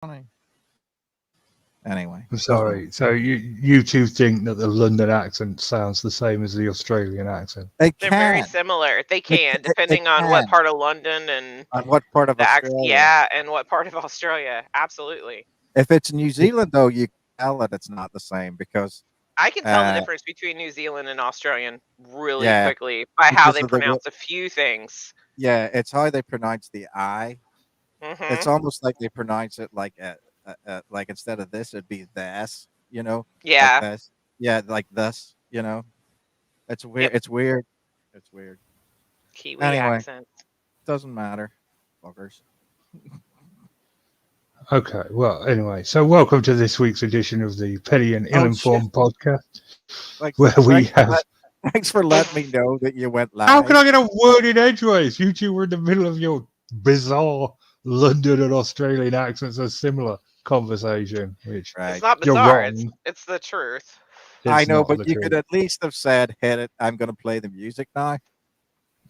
funny. Anyway, I'm sorry. So you two think that the London accent sounds the same as the Australian accent? It They're very can. similar. They It, can, it depending on what can. part of London and On what part of Australia? yeah, and what part of Australia. Absolutely. If it's New Zealand, though, you can tell that it's not the same because, I can tell the difference between New Zealand and Australian really yeah, quickly by how because they of the pronounce a few things. yeah, it's how they pronounce the I. It's Mhm. almost like they pronounce it like instead of this, it'd be this. Like Yeah. this. Yeah, like this. It's weird. Yep. It's weird. It's weird. Kiwi Anyway, accent. doesn't matter, fuckers. Okay, well, anyway, so welcome to this week's edition of the Petty and Oh shit! Ill-Informed podcast, Like, where we have... thanks for letting me know that you went How can live. I get a word in edgeways? You two were in the middle of your bizarre London and Australian accents, a similar conversation, which It's Right. not you're bizarre. wrong. It's the truth. I It's know, not but the you could truth. at least have said, "Hit it." I'm going to play the music now.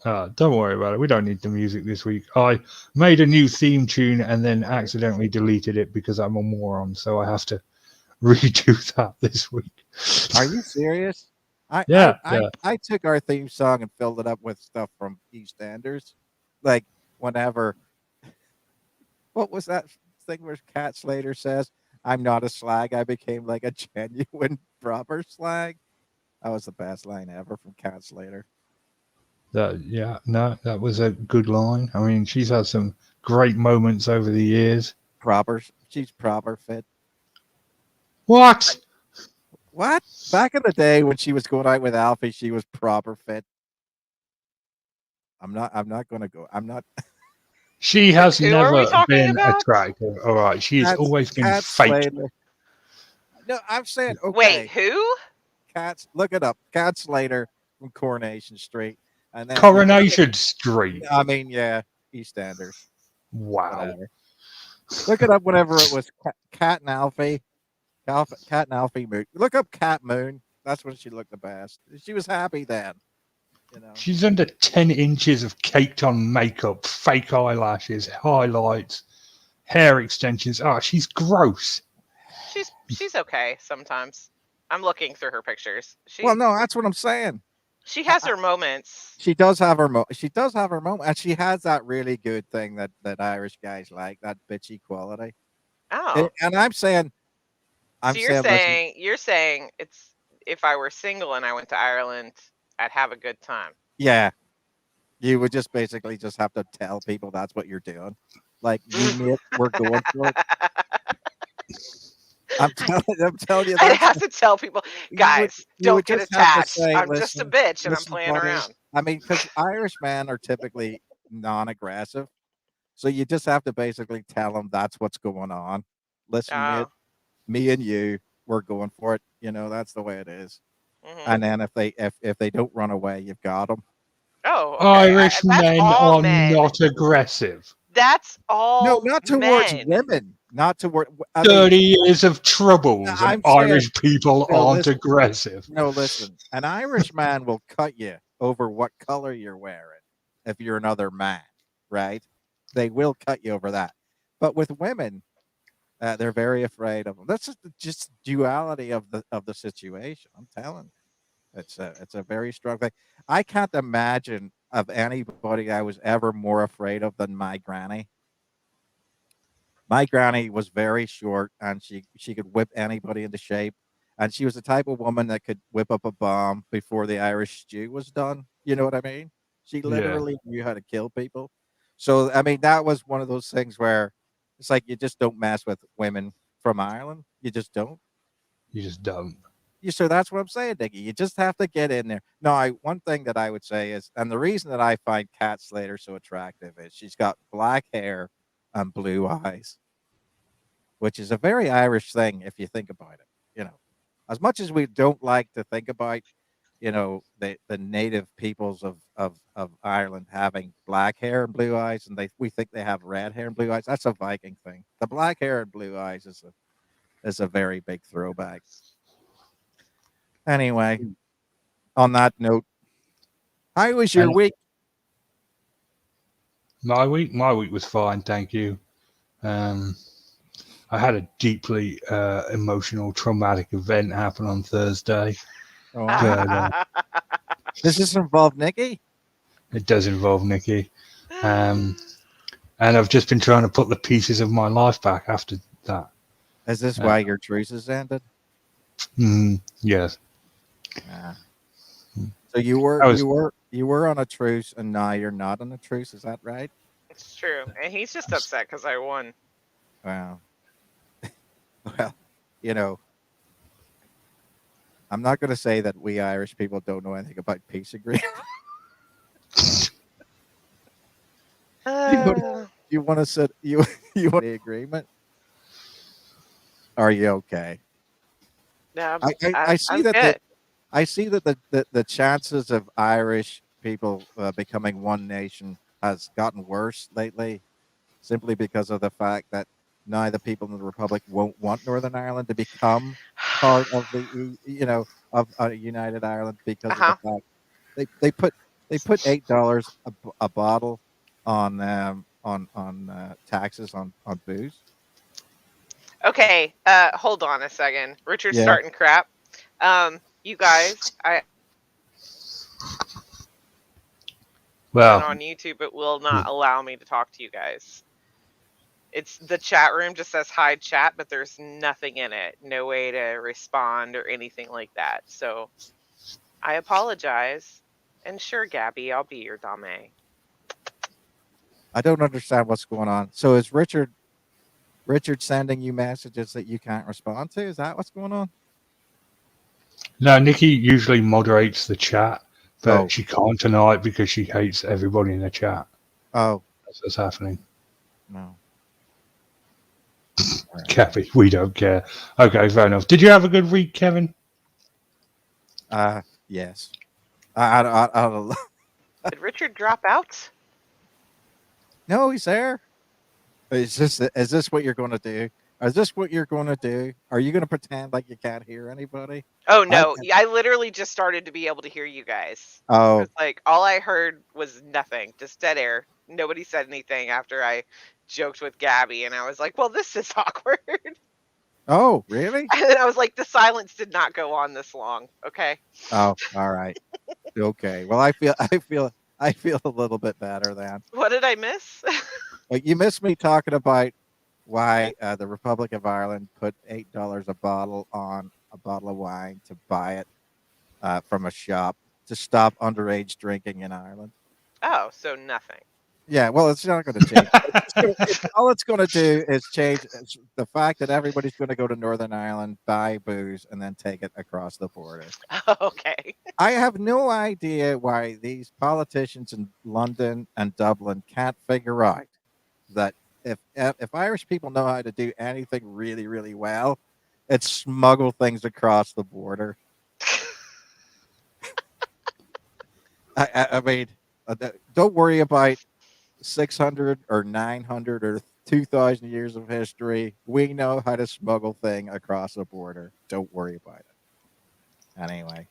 Don't worry about it. We don't need the music this week. I made a new theme tune and then accidentally deleted it because I'm a moron, so I have to redo that this week. Are you serious? I I Yeah, I, yeah. I took our theme song and filled it up with stuff from EastEnders, like whenever. What was that thing where Cat Slater says, "I'm not a slag. I became like a genuine proper slag." That was the best line ever from Cat Slater. That was a good line. I mean, she's had some great moments over the years. Proper. She's proper fit. What? What? Back in the day when she was going out with Alfie, she was proper fit. I'm not going to go. I'm not. She has Who are we never talking been about? attractive. All right, she has always been Cat fake. Slater. No, I'm saying Wait, okay. who? Cats. Look it up. Cat Slater from Coronation Street, and then you can. Coronation Street. I mean, yeah, EastEnders, Wow. whatever. Look it up. Whenever it was Cat and Alfie, Cat and Alfie Moon. Look up Cat Moon. That's when she looked the best. She was happy then. She's under 10 inches of caked on makeup, fake eyelashes, highlights, hair extensions. Ah, she's gross. She's okay sometimes. I'm looking through her pictures. Well, no, that's what I'm saying. She has her moments. She does have her she does have her moment, and she has that really good thing that Irish guys like, that bitchy quality. Oh. And I'm saying, So listen, you're saying it's if I were single and I went to Ireland, I'd have a good time. yeah, you would just basically just have to tell people that's what you're doing. Like, you mate, we're going for it. I'm telling you, I that's have to tell people, guys, you would don't get just have to attached. say, I'm just a listen, bitch and I'm listen, playing buddy. around. I mean, because Irishmen are typically non-aggressive, so you just have to basically tell them that's what's going on. Listen, mate, Oh. me and you, we're going for it. That's the way it is. Mm-hmm. And then if they don't run away, you've got them. Oh, okay. Irish That's men all are men. not aggressive. That's all No, not towards men. women. Not towards. 30 years of troubles, and I'm saying, Irish people no, aren't listen, aggressive. No, listen. An Irish man will cut you over what color you're wearing if you're another man, right? They will cut you over that. But with women, they're very afraid of them. That's just duality of the situation. I'm telling you, it's a very strong thing. I can't imagine of anybody I was ever more afraid of than my granny. My granny was very short, and she could whip anybody into shape. And she was the type of woman that could whip up a bomb before the Irish stew was done. You know what I mean? She Yeah, literally knew how to kill people. So I mean, that was one of those things where it's like you just don't mess with women from Ireland. You just don't. you just don't. So that's what I'm saying, Dickie. You just have to get in there. No, one thing that I would say is, and the reason that I find Kat Slater so attractive is she's got black hair and blue eyes, which is a very Irish thing if you think about it. As much as we don't like to think about, the native peoples of Ireland having black hair and blue eyes, and we think they have red hair and blue eyes. That's a Viking thing. The black hair and blue eyes is a very big throwback. Anyway, on that note, how was your And week? my week was fine, thank you. I had a deeply emotional, traumatic event happen on Thursday. Oh, But does this involve Nikki? it does involve Nikki. And I've just been trying to put the pieces of my life back after that. Is this why your truce has ended? Yes. Yeah. So you were on a truce, and now you're not on a truce. Is that right? It's true, and he's just upset because I won. Wow. Well, you know, I'm not going to say that we Irish people don't know anything about peace agreement. You want to sit you want the agreement? Are you okay? Yeah, I see I'm that good. I see that the chances of Irish people becoming one nation has gotten worse lately, simply because of the fact that now the people in the Republic won't want Northern Ireland to become part of of United Ireland because of the Uh-huh. fact they put $8 a bottle on taxes on booze. Okay, hold on a second. Richard's Yeah, starting crap. You guys, I Well, on YouTube, it will not allow me to talk to you guys. It's the chat room just says hi chat, but there's nothing in it. No way to respond or anything like that. So I apologize. And sure, Gabby, I'll be your dame. I don't understand what's going on. So is Richard sending you messages that you can't respond to? Is that what's going on? no, Nikki usually moderates the chat, but Oh, she can't tonight because she hates everybody in the chat. oh That's what's happening. no. All right. Cappy, we don't care. Okay, fair enough. Did you have a good week, Kevin? Yes. I don't know. Did Richard drop out? No, he's there. Is this what you're going to do? Is this what you're going to do? Are you going to pretend like you can't hear anybody? Oh I no, I literally just started to be able to hear you guys. Oh, It's like all I heard was nothing, just dead air. Nobody said anything after I joked with Gabby, and I was like, "Well, this is awkward." oh, really? And then I was like, "The silence did not go on this long." Okay. Oh, all right. Okay. Well, I feel a little bit better then. What did I miss? But you missed me talking about why the Republic of Ireland put $8 a bottle on a bottle of wine to buy it from a shop to stop underage drinking in Ireland. Oh, so nothing. Yeah, well, it's not going to change. All it's going to do is change the fact that everybody's going to go to Northern Ireland, buy booze, and then take it across the border. Okay. I have no idea why these politicians in London and Dublin can't figure out that if Irish people know how to do anything really, really well, it's smuggle things across the border. I mean, don't worry about 600 or 900 or 2,000 years of history. We know how to smuggle thing across the border. Don't worry about it. Anyway,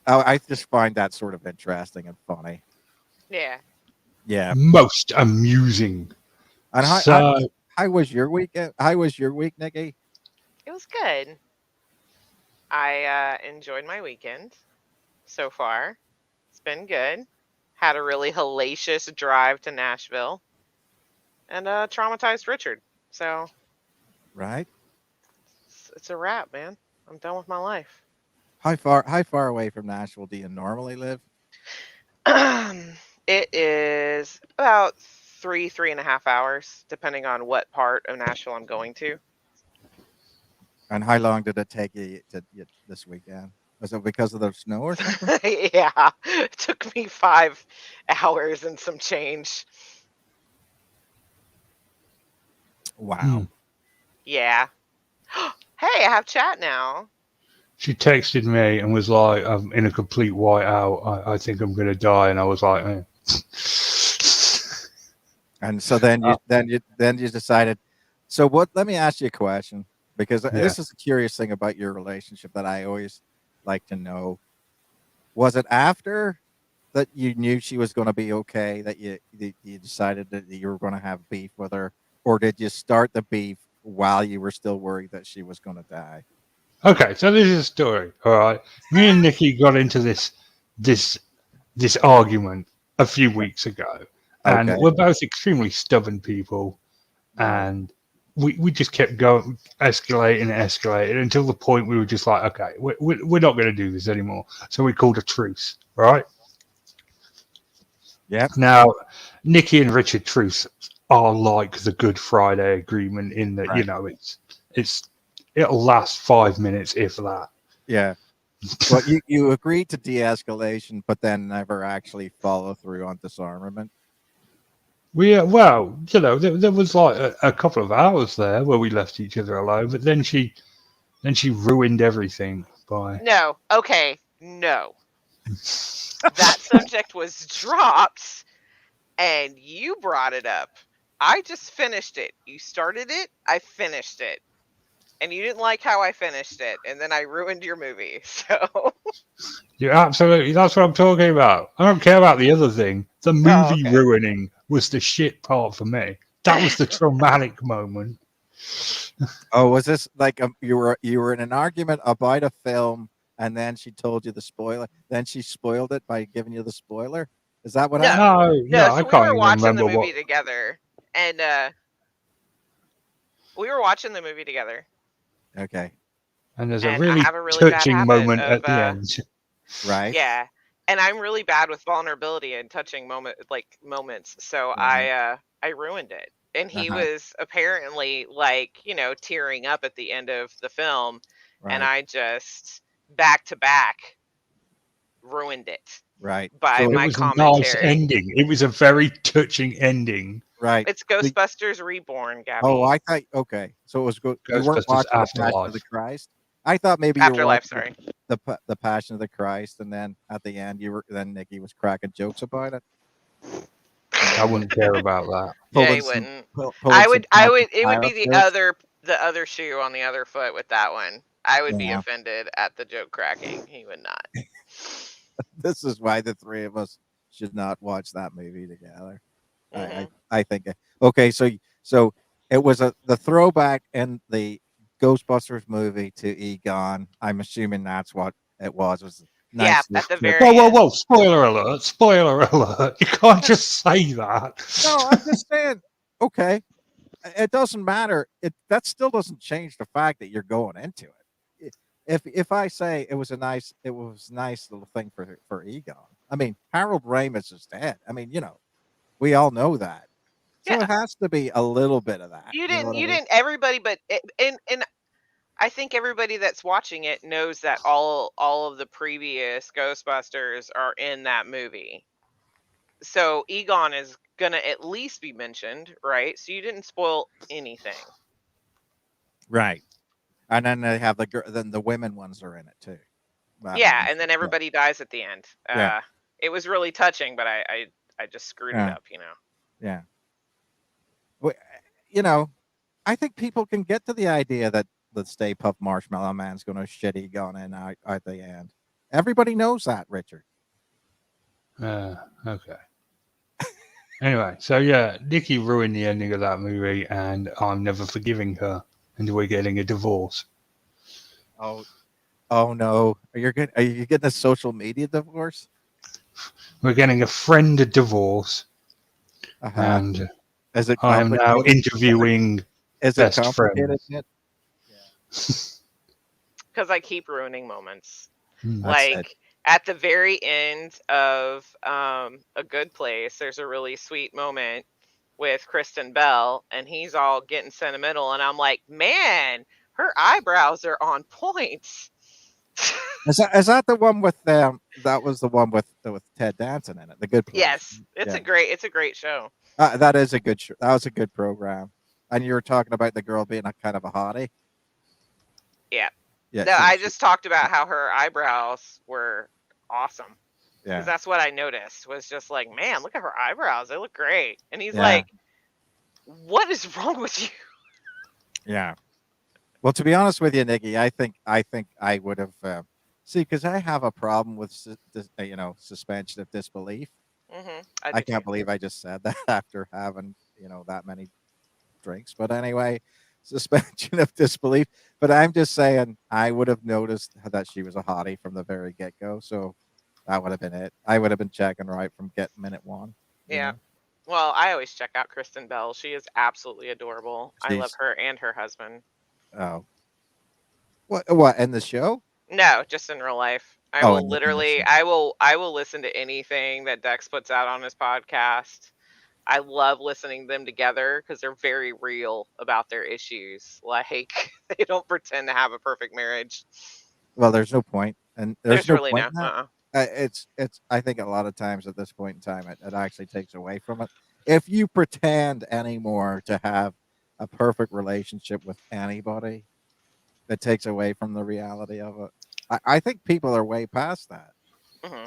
I just find that sort of interesting and funny. Yeah. Yeah. Most amusing. And So, how was your weekend? How was your week, Nikki? It was good. I enjoyed my weekend so far. It's been good. Had a really hellacious drive to Nashville and traumatized Richard. So Right? it's a wrap, man. I'm done with my life. How far away from Nashville do you normally live? It is about 3.5 hours, depending on what part of Nashville I'm going to. And how long did it take you this weekend? Was it because of the snow or something? Yeah, it took me 5 hours and some change. Wow. Yeah. Hey, I have chat now. she texted me and was like, I'm in a complete whiteout. I think I'm going to die. And I was like, eh. And so then you decided. So what? Let me ask you a question, because this is a curious thing about your relationship that I always like to know. Was it after that you knew she was going to be okay that you decided that you were going to have beef with her, or did you start the beef while you were still worried that she was going to die. Okay, so this is a story. All right, me and Nikki got into this argument a few weeks ago, and Okay. we're both extremely stubborn people, Right. and we just kept going, escalating until the point we were just like, okay, we're not going to do this anymore. So we called a truce. Right Yep. now, Nikki and Richard Truce are like the Good Friday Agreement in that Right. it'll last 5 minutes if that. Yeah. Well, you agreed to de-escalation, but then never actually follow through on disarmament. Well, there was like a couple of hours there where we left each other alone, but then she ruined everything by. No. Okay. No. That subject was dropped, and you brought it up. I just finished it. You started it. I finished it. And you didn't like how I finished it, and then I ruined your movie. So. Yeah, absolutely. That's what I'm talking about. I don't care about the other thing. The Oh, movie okay. ruining was the shit part for me. That was the traumatic moment. Oh, was this like you were in an argument about a film, and then she told you the spoiler? Then she spoiled it by giving you the spoiler. Is that what No. happened? No, No, I so we can't were even watching the remember movie what. together, and we were watching the movie together, Okay. And there's a and I really have a really bad touching habit moment of at the end. Right. yeah, and I'm really bad with vulnerability and touching moments. So Right. I ruined it, and he Uh-huh. was apparently like tearing up at the end of the film, and Right. I just back to back ruined it Right. by So It my was a nice commentary. ending. It was a very touching ending. right. It's So Ghostbusters Reborn, oh, Gabby. I thought okay. So it was good. You weren't Ghostbusters watching the Passion of the Afterlife. Christ. I thought maybe you were Afterlife, watching sorry. the Passion of the Christ, and then at the end then Nikki was cracking jokes about it, and I then wouldn't care about that. Yeah, he wouldn't. pulling some I Catholic would it would be pirate jokes. the other shoe on the other foot with that one. I would be Yeah. offended at the joke cracking. He would not. This is why the three of us should not watch that movie together. Hmm. I think okay. So it was the throwback in the Ghostbusters movie to Egon. I'm assuming that's what it was. It was Yeah, nice little at the trip. very end. Whoa! Spoiler alert! Spoiler alert! You can't just say that. No, I'm just saying. Okay, it doesn't matter. That still doesn't change the fact that you're going into it. If I say it was a nice little thing for Egon. I mean, Harold Ramis is dead. I mean, we all know that. So Yeah, it has to be a little bit of that. you You know didn't. what I You mean? didn't. Everybody, but and I think everybody that's watching it knows that all of the previous Ghostbusters are in that movie. So Egon is gonna at least be mentioned, right? So you didn't spoil anything. Right. And then they have then the women ones are in it too. That Yeah, means and then yeah, everybody dies at the end. yeah, It was really touching, but I just screwed it yeah, up. yeah. Well, you know, I think people can get to the idea that the Stay Puft Marshmallow Man's going to shit Egon in at the end. Everybody knows that, Richard. Okay. Anyway, so yeah, Nikki ruined the ending of that movie, and I'm never forgiving her until we're getting a divorce. Oh, oh no! Are you getting a social media divorce? We're getting a friend divorce, Uh huh. and Is it I am now complicated? interviewing Is it best complicated friends. yet? Yeah, Because I keep ruining moments. Hmm. that's it. Like at the very end of A Good Place, there's a really sweet moment with Kristen Bell, and he's all getting sentimental, and I'm like, man, her eyebrows are on point. Is that the one with that was the one with Ted Danson in it, The Good Place. Yes, it's Yeah. a great show. That is a good that was a good program. And you were talking about the girl being a kind of a hottie. Yeah. Yeah, No, I just talked about how her eyebrows were awesome. Because yeah, that's what I noticed was just like, man, look at her eyebrows. They look great. And he's yeah, like, what is wrong with you? yeah. Well, to be honest with you, Nikki, I think I would have see because I have a problem with suspension of disbelief. I I do too. can't believe I just said that after having that many drinks. But anyway, suspension of disbelief. But I'm just saying, I would have noticed that she was a hottie from the very get go. So that would have been it. I would have been checking right from get minute one. You Yeah. know, Well, I always check out Kristen Bell. She is absolutely adorable. I love she's her and her husband. oh what in the show? No, just in real life. I Oh, will in the show. literally I will listen to anything that Dex puts out on his podcast. I love listening to them together because they're very real about their issues. Like they don't pretend to have a perfect marriage. Well, there's no point, and there's There's no really point no. in that. It's. I think a lot of times at this point in time, it actually takes away from it. If you pretend anymore to have a perfect relationship with anybody, it takes away from the reality of it. I think people are way past that. Hmm.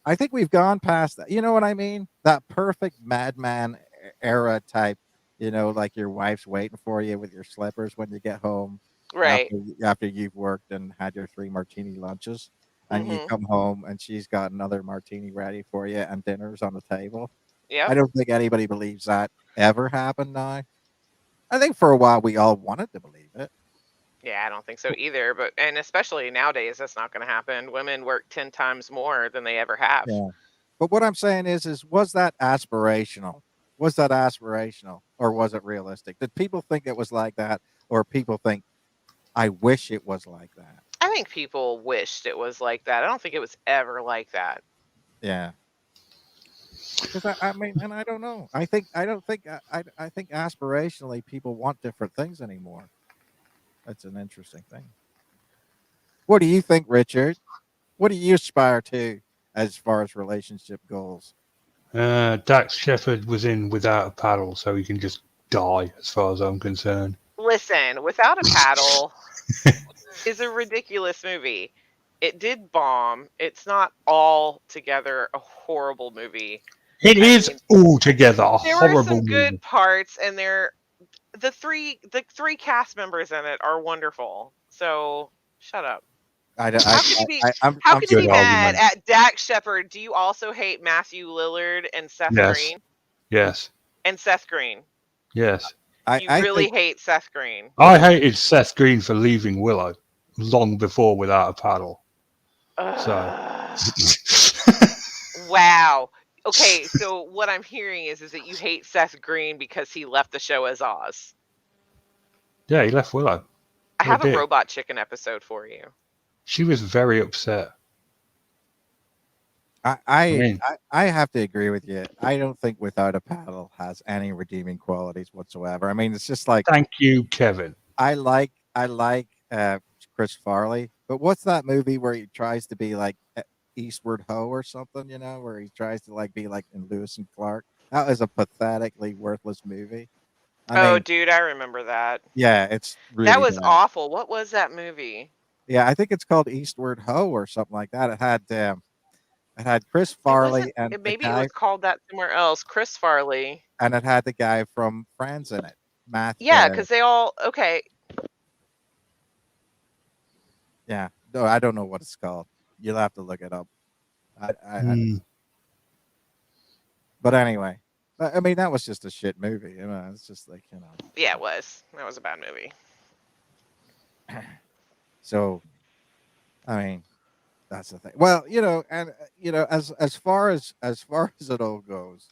I think we've gone past that. You know what I mean? That perfect madman era type. Like your wife's waiting for you with your slippers when you get home Right. after you've worked and had your 3 martini lunches, and you Hmm. come home and she's got another martini ready for you and dinner's on the table. I Yep. don't think anybody believes that ever happened now. I think for a while we all wanted to believe it. Yeah, I don't think so either. But and especially nowadays, that's not going to happen. Women work 10 times more than they ever have. Yeah. But what I'm saying is was that aspirational? Was that aspirational or was it realistic? Did people think it was like that, or people think I wish it was like that? I think people wished it was like that. I don't think it was ever like that. Yeah. Because I mean, and I don't know. I don't think I think aspirationally people want different things anymore. That's an interesting thing. What do you think, Richard? What do you aspire to as far as relationship goals? Dax Shepard was in Without a Paddle, so he can just die, as far as I'm concerned. Listen, Without a Paddle is a ridiculous movie. It did bomb. It's not altogether a horrible movie. It I is mean, altogether a there were horrible some movie. good parts, and the three cast members in it are wonderful. So shut up. How can you be how I'm can you be Good mad argument. at Dax Shepard? Do you also hate Matthew Lillard and Seth Yes, Green? yes, And Seth Green. yes. You I really think hate Seth Green. I hated Seth Green for leaving Willow long before Without a Paddle. So, Ugh. Wow. Okay, so what I'm hearing is that you hate Seth Green because he left the show as Oz. yeah, he left Willow. I What a have a dick. Robot Chicken episode for you. She was very upset. I I I mean, I have to agree with you. I don't think Without a Paddle has any redeeming qualities whatsoever. I mean, it's just like thank you, Kevin. I like Chris Farley, but what's that movie where he tries to be like Eastward Ho or something? Where he tries to like be like in Lewis and Clark. That was a pathetically worthless movie. I Oh, mean, dude, I remember that. yeah, it's That really was bad. awful. What was that movie? Yeah, I think it's called Eastward Ho or something like that. It had Chris It wasn't. Farley and the Maybe it guy, was called that somewhere else. Chris Farley. and it had the guy from Friends in it. Matt. Yeah, because they all. Okay. Yeah, no, I don't know what it's called. You'll have to look it up. I Hmm. But anyway, I mean that was just a shit movie. It's just like Yeah, it was. That was a bad movie. So I mean that's the thing. Well, and as far as it all goes,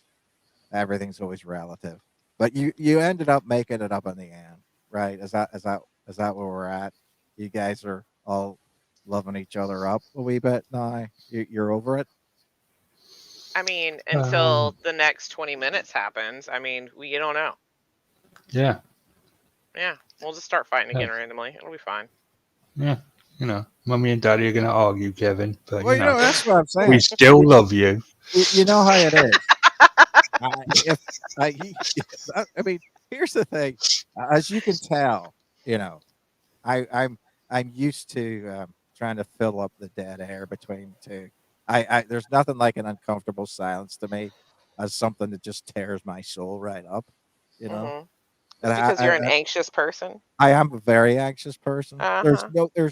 everything's always relative. But you ended up making it up in the end, right? Is that where we're at? You guys are all loving each other up a wee bit now. You're over it. I mean, Um, until the next 20 minutes happens. I mean, you don't know. yeah, Yeah, we'll just start fighting yeah, again randomly. It'll be fine. yeah. Mummy and Daddy are going to argue, Kevin, but Well, that's what I'm we saying. still love you. You know how it is. If I mean, here's the thing. As you can tell, you know, I'm used to trying to fill up the dead air between two. There's nothing like an uncomfortable silence to me, as something that just tears my soul right up. You know, Hmm. and It's because you're an anxious person. I am a very anxious person. Uh There's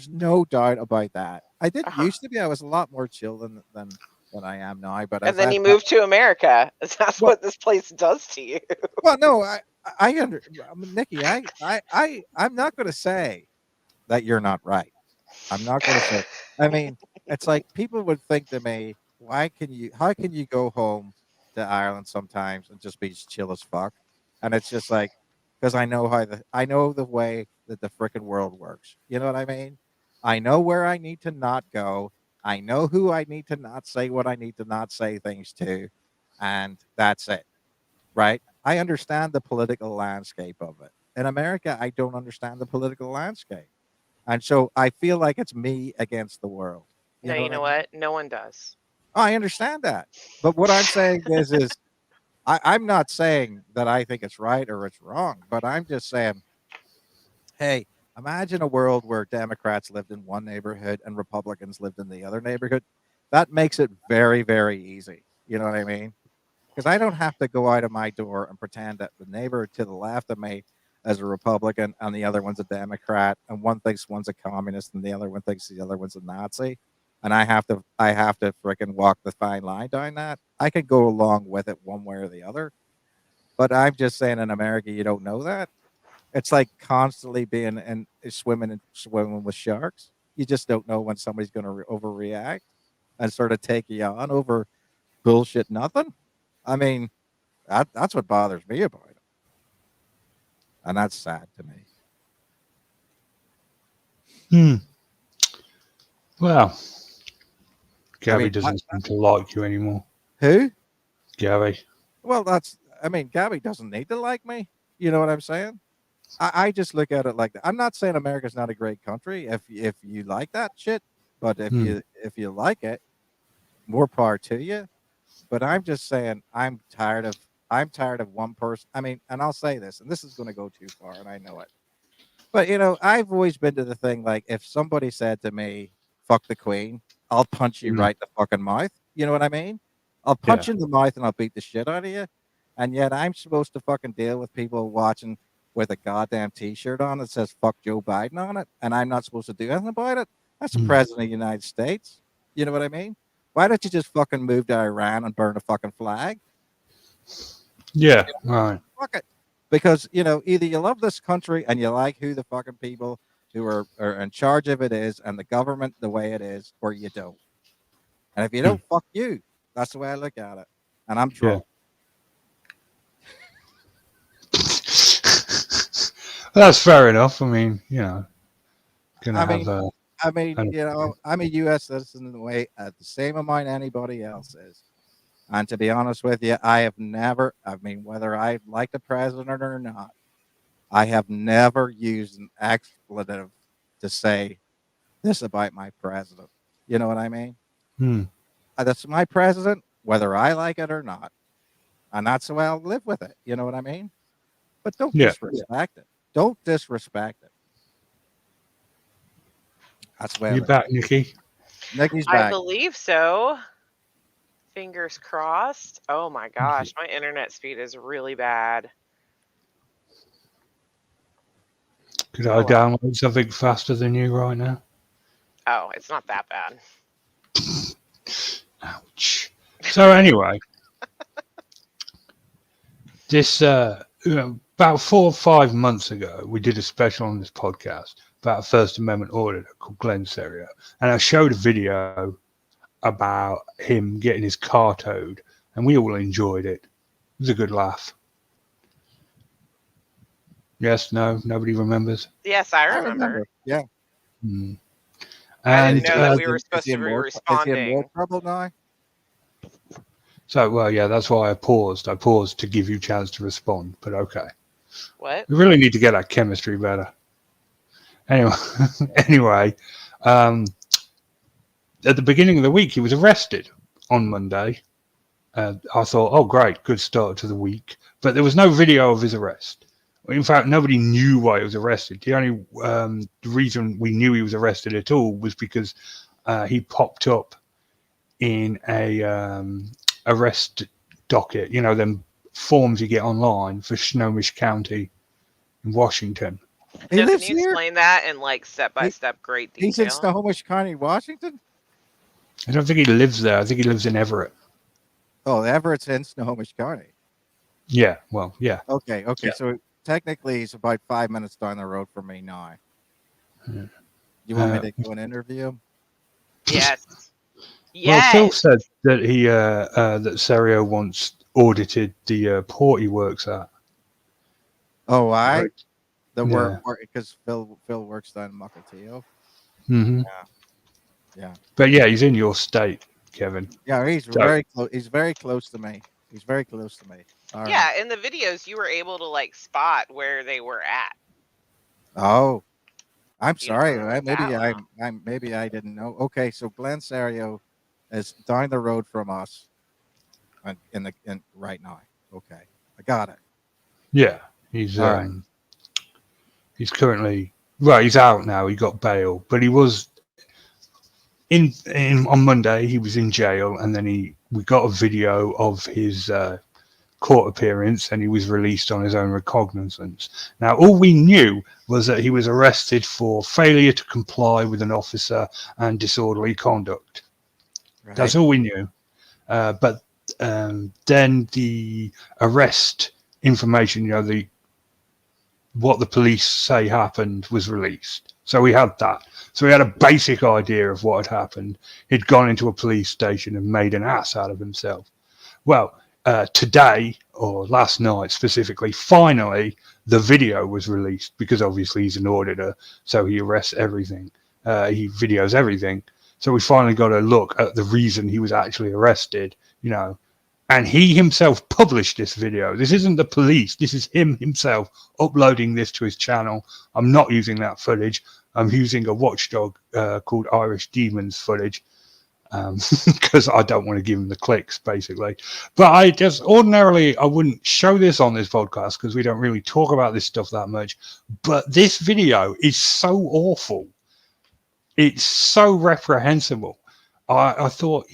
huh. no doubt about that. I Uh didn't huh. used to be. I was a lot more chill than I am now. But And as then I've you move to America. That's well, what this place does to you. well, no, Nikki, I'm not going to say that you're not right. I'm not going to say. I mean, it's like people would think to me, how can you go home to Ireland sometimes and just be chill as fuck? And it's just like, because I know the way that the frickin' world works. You know what I mean? I know where I need to not go. I know who I need to not say what I need to not say things to, and that's it. Right? I understand the political landscape of it. In America, I don't understand the political landscape. And so I feel like it's me against the world. You No, know you what I know mean? what? No one does. Oh, I understand that. But what I'm saying is I'm not saying that I think it's right or it's wrong, but I'm just saying, hey, imagine a world where Democrats lived in one neighborhood and Republicans lived in the other neighborhood. That makes it very, very easy. You know what I mean? Because I don't have to go out of my door and pretend that the neighbor to the left of me is a Republican and the other one's a Democrat, and one thinks one's a communist and the other one thinks the other one's a Nazi, and I have to freaking walk the fine line down that. I could go along with it one way or the other, but I'm just saying in America you don't know that. It's like constantly being and swimming with sharks. You just don't know when somebody's going to overreact and sort of take you on over bullshit nothing. I mean, that's what bothers me about it, and that's sad to me. Hmm. Well, I Gabby mean, doesn't seem to like you anymore. who? Gabby. Well, I mean, Gabby doesn't need to like me. You know what I'm saying? I just look at it like that. I'm not saying America's not a great country if you like that shit, but Hmm. if you like it, more power to you. But I'm just saying I'm tired of one person. I mean, and I'll say this, and this is going to go too far, and I know it. But I've always been to the thing like if somebody said to me, "Fuck the Queen," I'll punch you Hmm. right in the fucking mouth. You know what I mean? I'll Yeah. punch you in the mouth and I'll beat the shit out of you. And yet I'm supposed to fucking deal with people watching with a goddamn T-shirt on that says "fuck Joe Biden" on it, and I'm not supposed to do anything about it. That's the Hmm. president of the United States. You know what I mean? Why don't you just fucking move to Iran and burn a fucking flag? Yeah. Right. Fuck it. Because, either you love this country and you like who the fucking people who are in charge of it is and the government the way it is, or you don't. And if you Hmm. don't, fuck you. That's the way I look at it. And I'm Yeah. drunk. That's fair enough. I mean, gonna I have mean, an I'm a U.S. citizen in the way the same amount anybody else is. And to be honest with you, I mean, whether I like the president or not, I have never used an expletive to say this about my president. You know what I mean? Hmm. That's my president, whether I like it or not. And that's the way I'll live with it. You know what I mean? But don't Yeah. disrespect it. Don't disrespect it. That's the way I You look at back, it. Nikki? Nikki's I back. believe so. Fingers crossed. Oh my gosh, my internet speed is really bad. Could Oh I well. download something faster than you right now? Oh, it's not that bad. Ouch. So anyway, this about 4 or 5 months ago, we did a special on this podcast about a First Amendment auditor called Glenn Cerio, and I showed a video about him getting his car towed, and we all enjoyed it. It was a good laugh. Yes, no, nobody remembers. Yes, I I remember. remember. Yeah. Hmm. I didn't And know that we were supposed to be Is he in more responding. trouble now? so, well, yeah, that's why I paused. I paused to give you a chance to respond, but okay. What? We really need to get that chemistry better. Anyway, anyway, um, at the beginning of the week, he was arrested on Monday. I thought, oh, great, good start to the week. But there was no video of his arrest. In fact, nobody knew why he was arrested. The only reason we knew he was arrested at all was because he popped up in a arrest docket. You know, them forms you get online for Snohomish County in Washington. He So can lives you here. explain that in like step by He, step great he's in detail? Snohomish County, Washington. I don't think he lives there. I think he lives in Everett. Oh, Everett's in Snohomish County. Yeah. Well, yeah. Okay. Yeah. So technically, he's about 5 minutes down the road from me now. Yeah. You want me to go and interview him? Yes. Well, Phil Yes. said that that Cerio once audited the port he works at. Oh, I Right. the Yeah. work because Phil works down in Mukilteo. Hmm. Yeah. But yeah, he's in your state, Kevin. Yeah. He's So very close. He's very close to me. He's very close to me. All right. Yeah, in the videos you were able to like spot where they were at. Oh, I'm You didn't sorry. really miss that one. Maybe I didn't know. Okay, so Glenn Cerio is down the road from us, in right now. Okay, I got it. yeah, he's All right. he's currently he's out now. He got bail, but he was in on Monday. He was in jail, and then we got a video of his court appearance, and he was released on his own recognizance. Now, all we knew was that he was arrested for failure to comply with an officer and disorderly conduct. Right. That's all we knew. But then the arrest information, what the police say happened, was released. So we had that. So we had a basic idea of what had happened. He'd gone into a police station and made an ass out of himself. Well, today, or last night specifically, finally, the video was released because obviously he's an auditor, so he arrests everything. He videos everything. So we finally got a look at the reason he was actually arrested, and he himself published this video. This isn't the police. This is him himself uploading this to his channel. I'm not using that footage. I'm using a watchdog called Irish Demons footage because I don't want to give him the clicks, basically. But ordinarily, I wouldn't show this on this podcast because we don't really talk about this stuff that much. But this video is so awful. It's so reprehensible. I thought,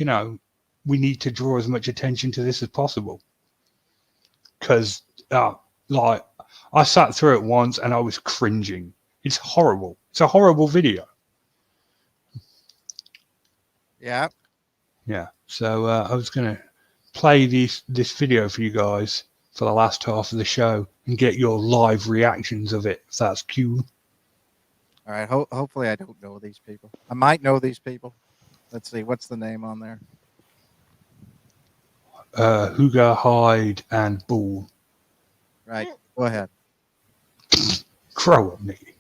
we need to draw as much attention to this as possible. Because, I sat through it once and I was cringing. It's horrible. It's a horrible video. Yeah. Yeah. So I was going to play this video for you guys for the last half of the show and get your live reactions of it, if that's cool. All right. Hopefully, I don't know these people. I might know these people. Let's see. What's the name on there? Hooga, Hyde, and Bull. Right. Go ahead. Grow up, Nicky.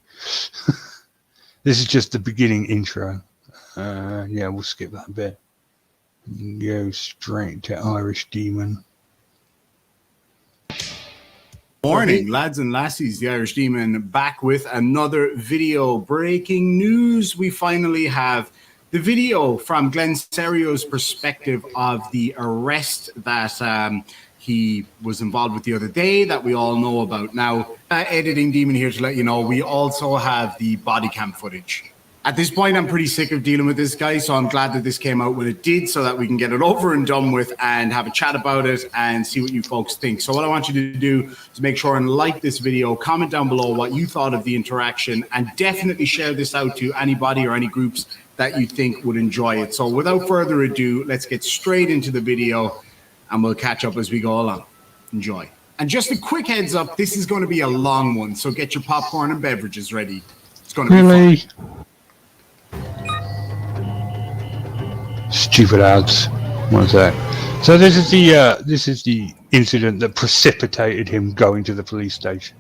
This is just the beginning intro. Yeah, we'll skip that bit. Go straight to Irish Demon. Morning, lads and lassies. The Irish Demon back with another video. Breaking news. We finally have the video from Glenn Cerio's perspective of the arrest that he was involved with the other day that we all know about. Now, editing Demon here to let you know, we also have the body cam footage. At this point, I'm pretty sick of dealing with this guy, so I'm glad that this came out when it did so that we can get it over and done with and have a chat about it and see what you folks think. So what I want you to do is make sure and like this video, comment down below what you thought of the interaction, and definitely share this out to anybody or any groups that you think would enjoy it. So without further ado, let's get straight into the video and we'll catch up as we go along. Enjoy. And just a quick heads up, this is going to be a long one, so get your popcorn and beverages ready. It's going to be fun. Stupid ads. What's that? So this is the incident that precipitated him going to the police station.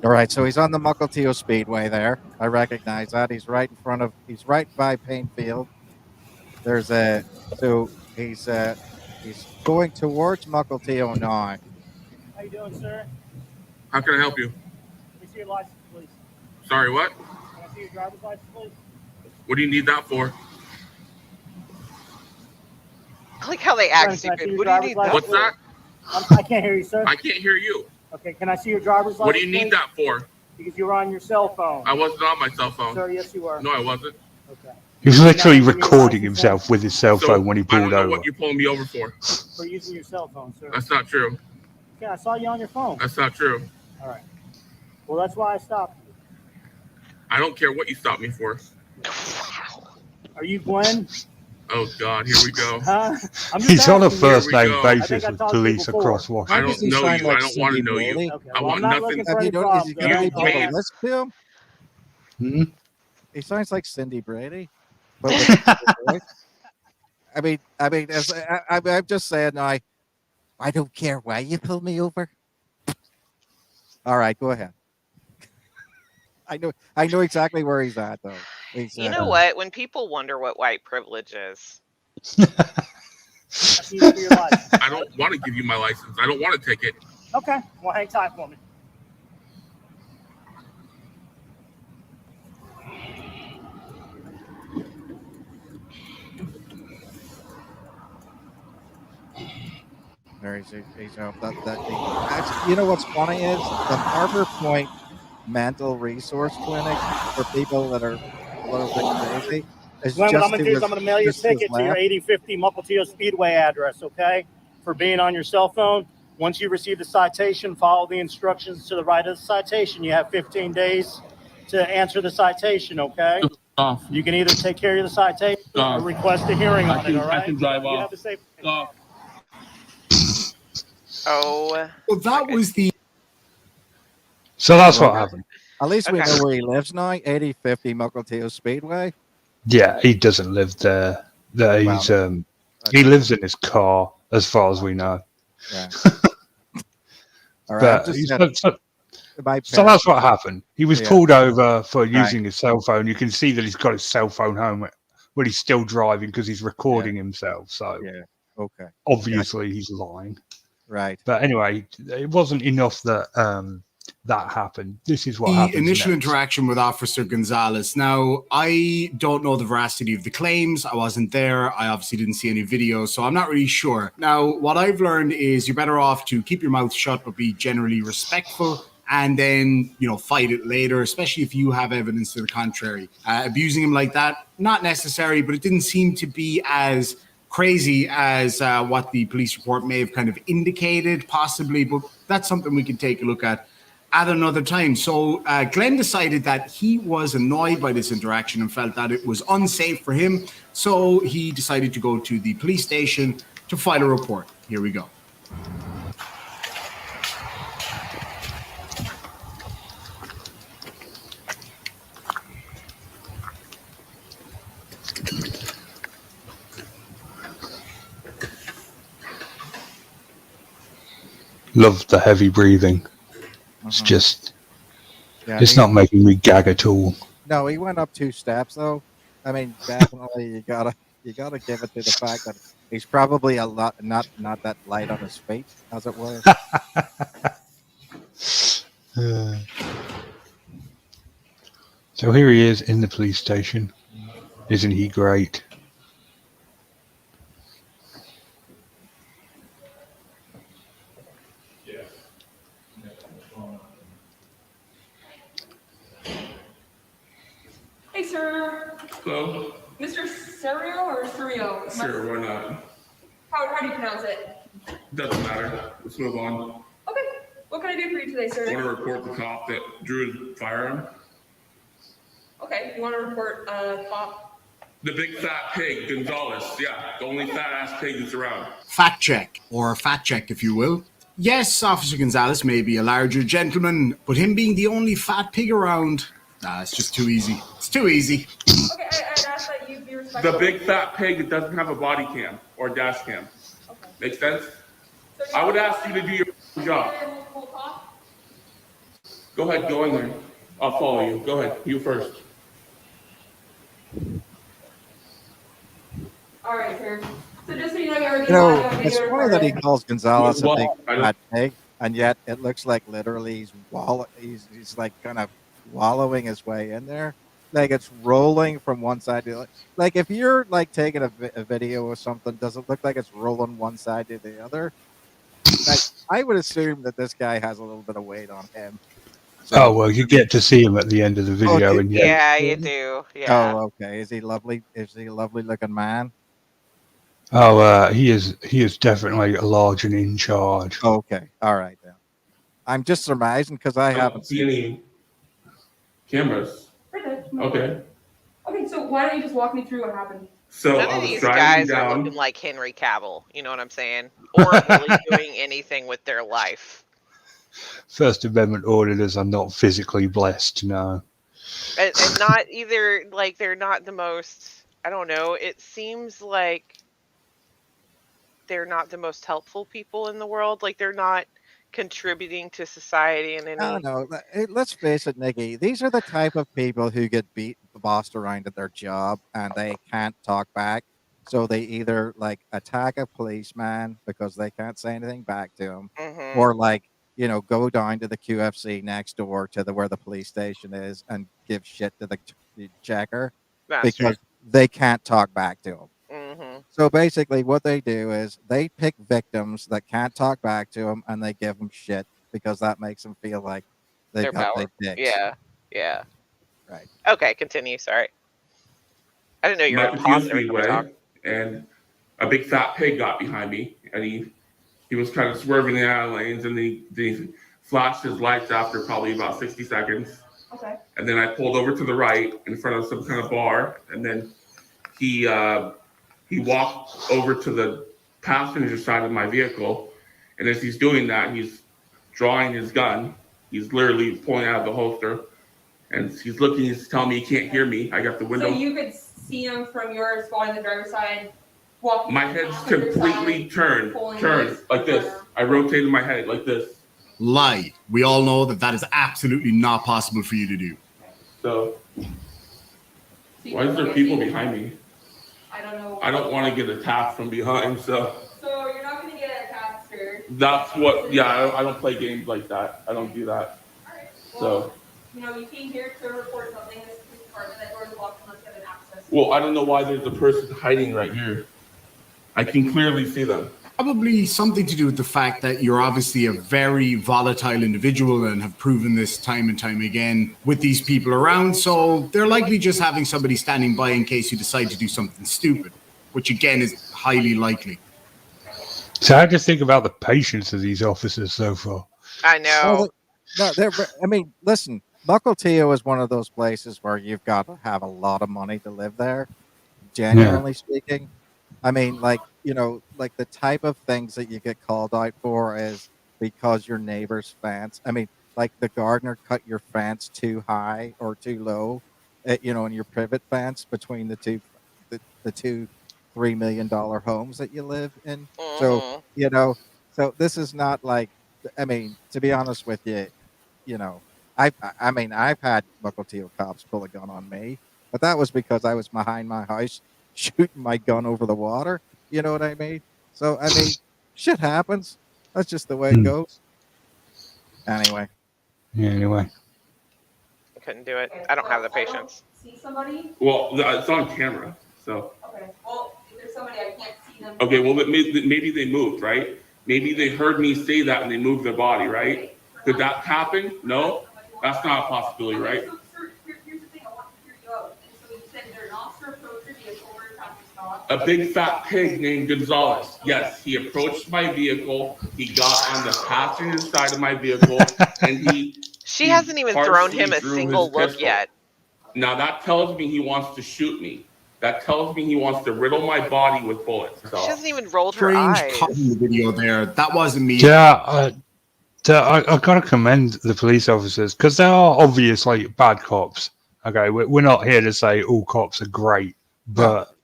All right. So he's on the Mukilteo Speedway there. I recognize that. He's right by Painfield. He's going towards Mukilteo now. How you doing, sir? How can I help you? Let me see your license, please. Sorry, what? Can I see your driver's license, please? What do you need that for? I like how they act Can I stupid. see your What do you driver's need license? What's that? I can't hear you, sir. I can't hear you. Okay, can I see your driver's license? What do you need please? that for? Because you were on your cell phone. I wasn't on my cell phone. Sir, yes, you were. No, I wasn't. Okay. He was literally recording himself with his cell phone when he I don't pulled know over. what you're pulling me over for. For using your cell phone, sir. That's not true. Okay, I saw you on your phone. That's not true. All right. Well, that's why I stopped you. I don't care what you stopped me for. Are you Glenn? Oh God, here we go. Huh? I'm just He's on a asking you. first Here we name go. I basis think I with talked to you police before. across Why I Washington. does don't he know sound you. like I don't want Cindy to know you. Brady? Okay, I well, I'm want not nothing. looking for Have any you, problems. have you All made a right? list to him? Hmm? He sounds like Cindy Brady, but with a deeper voice. I'm just saying. I don't care why you pull me over. All right, go ahead. I know exactly where he's at, though. He's, You know what? When people wonder what white privilege is, I need for your license. I don't want to give you my license. I don't want to take it. Okay, well, hang tight for me. there he's actually, you know what's funny is the Harbor Point Mental Resource Clinic for people that are a little bit crazy is Glenn, what I'm just going to to do is his, I'm going to mail you a just to his ticket to your left. 8050 Mupleteo Speedway address, okay? For being on your cell phone. Once you receive the citation, follow the instructions to the right of the citation. You have 15 days to answer the citation, okay? Off. You can either take care of the citation or request a hearing on it, all right? I can drive You off. have the safe. Off. oh, Well, that Okay. was the So that's what happened. At least we Okay. know where he lives now. 8050 Mukilteo Speedway. Yeah, he doesn't live there. He's Okay. he lives in his car, as far as we know. Yeah. All right. I'm But just he's, saying, my so parents. that's what happened. He was Yeah. pulled over for Right. using his cell phone. You can see that he's got his cell phone home when he's still driving because he's recording himself. So Yeah. Okay. obviously he's lying. Right. But anyway, it wasn't enough that that happened. This is what happens initial next. interaction with Officer Gonzalez. Now, I don't know the veracity of the claims. I wasn't there. I obviously didn't see any videos, so I'm not really sure. Now, what I've learned is you're better off to keep your mouth shut, but be generally respectful, and then, fight it later, especially if you have evidence to the contrary. Abusing him like that, not necessary, but it didn't seem to be as crazy as what the police report may have kind of indicated, possibly, but that's something we can take a look at another time. So Glenn decided that he was annoyed by this interaction and felt that it was unsafe for him. So he decided to go to the police station to file a report. Here we go. Love the heavy breathing. It's just, Yeah. it's not making me gag at all. No, he went up 2 steps though. I mean, definitely you gotta give it to the fact that he's probably a lot not that light on his feet, as it were. So here he is in the police station. Isn't he great? Hey, sir. Hello. Mr. Cerio or Cerio? Sure, why not? How do you pronounce it? Doesn't matter. Let's move on. Okay. What can I do for you today, I sir? want to report the cop that drew his firearm. Okay. You want to report cop? The big fat pig, Gonzalez. Yeah, the only fat ass pig that's around. Fact check, or fact check, if you will. Yes, Officer Gonzalez may be a larger gentleman, but him being the only fat pig around, it's just too easy. It's too easy. Okay, I'd ask that you be respectful. The big fat pig that doesn't have a body cam or dash cam. Okay. Make sense? So I would ask you to do your job. Go ahead, go in there. I'll follow you. Go ahead, you first. All right, sir. So just so you know, you already You know, have a it's video funny that he recorded. calls Gonzalez a Well, big I don't- fat pig, and yet it looks like literally he's like kind of wallowing his way in there. Like it's rolling from one side to the other. Like if you're like taking a video or something, does it look like it's rolling one side to the other? Like I would assume that this guy has a little bit of weight on him. So, Oh, well, you get to see him at the end of the video. And yeah, you do. Yeah. Oh, okay. Is he lovely? Is he a lovely looking man? he is definitely large and in charge. Okay. All right then. I'm just surmising because I I haven't don't see any cameras. Right there. Okay. Okay, so why don't you just walk me through what happened? So None I of was these driving guys are looking down. like Henry Cavill. You know what I'm saying? Or really doing anything with their life. First Amendment auditors are not physically blessed, no. And not either, like, they're not the most, I don't know, it seems like they're not the most helpful people in the world. Like, they're not contributing to society in No, any. no. Let's face it, Nikki. These are the type of people who get bossed around at their job, and they can't talk back. So they either like attack a policeman because they can't say anything back to him, Mm-hmm. or like go down to the QFC next door to the where the police station is and give shit to the checker That's true. because they can't talk back to him. Mm-hmm. So basically, what they do is they pick victims that can't talk back to them, and they give them shit because that makes them feel like they've Their got power. their dicks. Yeah. Yeah. Right. Okay, continue. Sorry. I didn't know you were Michael gonna Theo pause every time I talk. Speedway, and a big fat pig got behind me, and he was kind of swerving in out of lanes, and he flashed his lights after probably about 60 seconds. Okay. And then I pulled over to the right in front of some kind of bar, and then he walked over to the passenger side of my vehicle, and as he's doing that, he's drawing his gun. He's literally pulling out of the holster, and he's looking. He's telling me he can't hear me. I got the window. So you could see him from your spot on the driver's side, walking. My to the head's passenger completely side, turned pulling his like this. gun. I rotated my head like this. Lie. We all know that is absolutely not possible for you to do. So So you why is can there look people at me. behind me? I don't know. I don't want to get attacked from behind, so So you're not going to get attacked, sir. that's what. Yeah, I don't play games like that. I don't do that. All right. So. Well, you came here to report something. This is part of that door is locked unless you have an access. Well, I don't know why there's a person hiding right here. I can clearly see them. Probably something to do with the fact that you're obviously a very volatile individual and have proven this time and time again with these people around. So they're likely just having somebody standing by in case you decide to do something stupid, which again is highly likely. So how do you think about the patience of these officers so far? I know. No, I mean, listen, Buckle Teo is one of those places where you've got to have a lot of money to live there. Genuinely speaking, I mean, like the type of things that you get called out for is because your neighbor's fence. I mean, like the gardener cut your fence too high or too low, in your privet fence between the two $3 million homes that you live in. Mm-hmm. So, so this is not like, I mean, to be honest with you, I've had Buckle Teal cops pull a gun on me, but that was because I was behind my house shooting my gun over the water. You know what I mean? So, I mean, shit happens. That's just the way it goes. Anyway. Yeah, anyway. I couldn't do it. I don't have the patience. See somebody? Well, it's on camera, so. Okay. Well, if there's somebody, I can't see them. Okay, well, maybe they moved, right? Maybe they heard me say that and they moved their body, right? Could that happen? No? That's not a possibility, right? So, sir, here's the thing. I want to hear you out. And so you said there's an officer approached your vehicle over a traffic stop. A big fat pig named Gonzalez. Yes, he approached my vehicle. He got on the passenger side of my vehicle, and She hasn't even thrown him a drew single his look pistol. yet. Now that tells me he wants to shoot me. That tells me he wants to riddle my body with bullets. So. She hasn't even rolled her Strange eyes. cut in the video there. That wasn't me. Yeah, I got to commend the police officers because they are obviously bad cops. Okay, we're not here to say all cops are great, but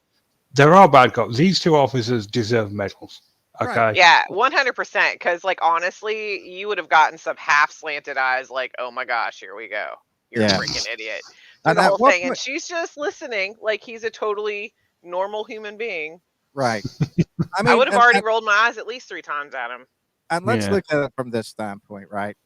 there are bad cops. These two officers deserve medals. Okay. Right. Yeah, 100%. Because, like, honestly, you would have gotten some half slanted eyes, like, "Oh my gosh, here we go. You're a freaking idiot." And The at whole what thing, and point- she's just listening, like he's a totally normal human being. Right. I would have already rolled my eyes at least 3 times at him. And let's look at it from this standpoint, right?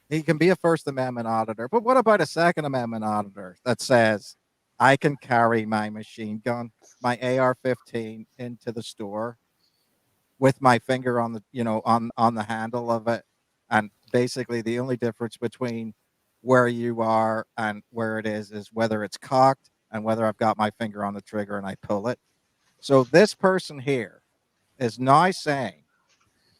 He can be a First Amendment auditor, but what about a Second Amendment auditor that says, I can carry my machine gun, my AR-15 into the store with my finger on the, on the handle of it. And basically the only difference between where you are and where it is whether it's cocked and whether I've got my finger on the trigger and I pull it. So this person here is now saying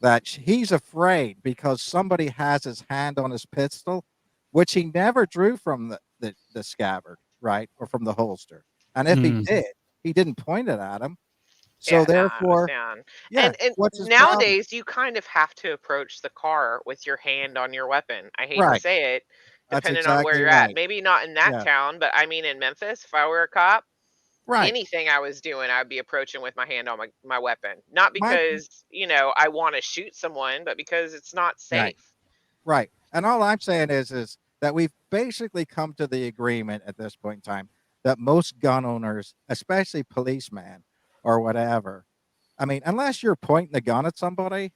that he's afraid because somebody has his hand on his pistol, which he never drew from the scabbard, right? Or from the holster. And if he did, He didn't point it at him. So Yeah, no, I therefore, understand. yeah, And what's his problem? nowadays, you kind of have to approach the car with your hand on your weapon. I hate to Right. say it, That's depending on where exactly you're at. right. Maybe not in that Yeah. town, but I mean in Memphis, if I were a cop, Right. anything I was doing, I'd be approaching with my hand on my weapon. Not My because, I want to shoot someone, but because it's not right. safe. Right. And all I'm saying is that we've basically come to the agreement at this point in time that most gun owners, especially policemen or whatever, I mean, unless you're pointing the gun at somebody,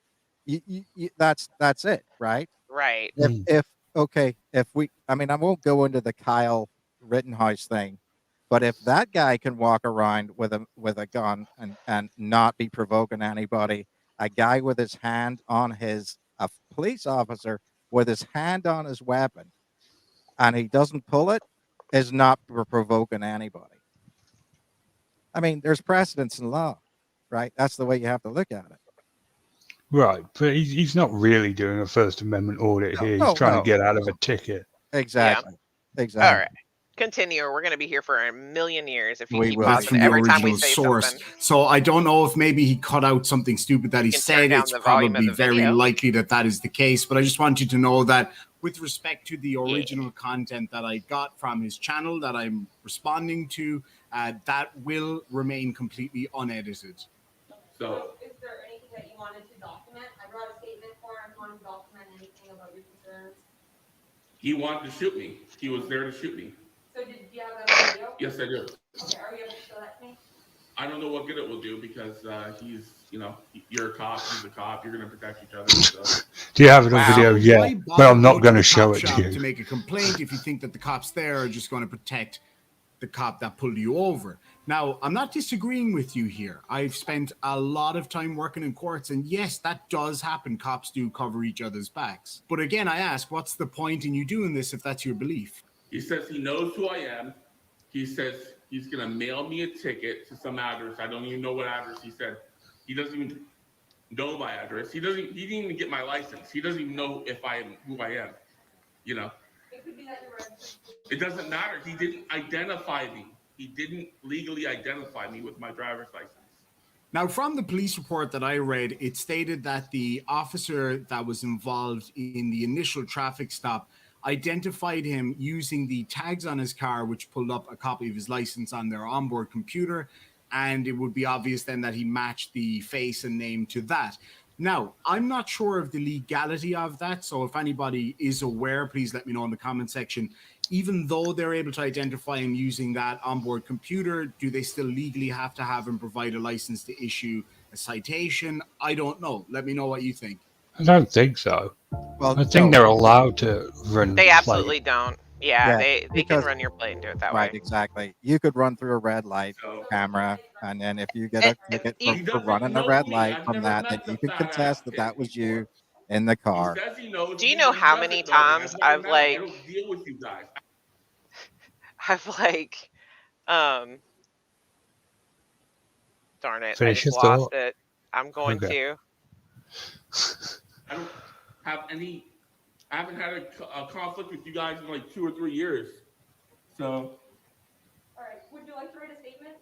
that's it, right? Right. If okay, if we, I mean, I won't go into the Kyle Rittenhouse thing, but if that guy can walk around with a gun and not be provoking anybody, a guy with his hand on a police officer with his hand on his weapon, and he doesn't pull it, is not provoking anybody. I mean, there's precedence in law, right? That's the way you have to look at it. Right, but he's not really doing a First Amendment audit here. He's No, trying no. to get out of a ticket. Exactly. All Exactly. right. Continue. We're going to be here for a million years if you We keep will That's talking from the every time we original say source. something. So I don't know if maybe he cut out something stupid that he You can turn said. down It's the volume of probably the very video. likely that is the case. But I just want you to know that with respect to the original content that I got from his channel that I'm responding to, that will remain completely unedited. So Is there anything that you wanted to document? I brought a statement for him. Want to document anything about your concerns? he wanted to shoot me. He was there to shoot me. So do you have that on video? Yes, I do. Okay, are you able to show that to me? I don't know what good it will do because he's, you're a cop, he's a cop, you're going to protect each other. So. Do you have it on Wow. video? Why Yeah, bother but I'm not to going to the show cop it shop to you. to make a complaint if you think that the cops there are just going to protect the cop that pulled you over. Now, I'm not disagreeing with you here. I've spent a lot of time working in courts, and yes, that does happen. Cops do cover each other's backs. But again, I ask, what's the point in you doing this if that's your belief? He says he knows who I am. He says he's going to mail me a ticket to some address. I don't even know what address he said. He doesn't even know my address. He didn't even get my license. He doesn't even know if I am who I am. It could be that you're registered. It doesn't matter. He didn't identify me. He didn't legally identify me with my driver's license. Now, from the police report that I read, it stated that the officer that was involved in the initial traffic stop identified him using the tags on his car, which pulled up a copy of his license on their onboard computer. And it would be obvious then that he matched the face and name to that. Now, I'm not sure of the legality of that. So if anybody is aware, please let me know in the comment section. Even though they're able to identify him using that onboard computer, do they still legally have to have him provide a license to issue a citation? I don't know. Let me know what you think. I don't think so. Well, I think no. they're allowed to run. They play. absolutely don't. Yeah, Yeah, they can because- run your play and do it that Right, way. exactly. You could run through a red light So camera, and then if you get a ticket you- for doesn't running a know red me. light I've from never that, met then the you can fat contest ass that that kid was before. you in the car. He says he knows Do you me, know but he how doesn't many know me. times never I've, met him. I like- don't deal with you guys. Darn it, Finish I just your lost thought. it. I'm going Okay. to. I don't have any. I haven't had a conflict with you guys in like 2 or 3 years. So All right, would you like to write a statement?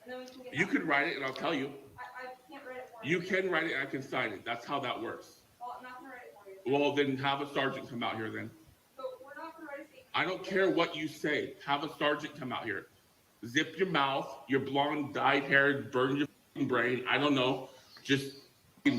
And then we can get. you can write it, and I'll tell you. I can't write it for you. You can write it, and I can sign it. That's how that works. Well, I'm not gonna write it for you. Well, then have a sergeant come out here. Then So we're not gonna write a statement. I don't care what you say. Have a sergeant come out here. Zip your mouth. Your blonde, dyed hair, burn your fucking brain. I don't know. Just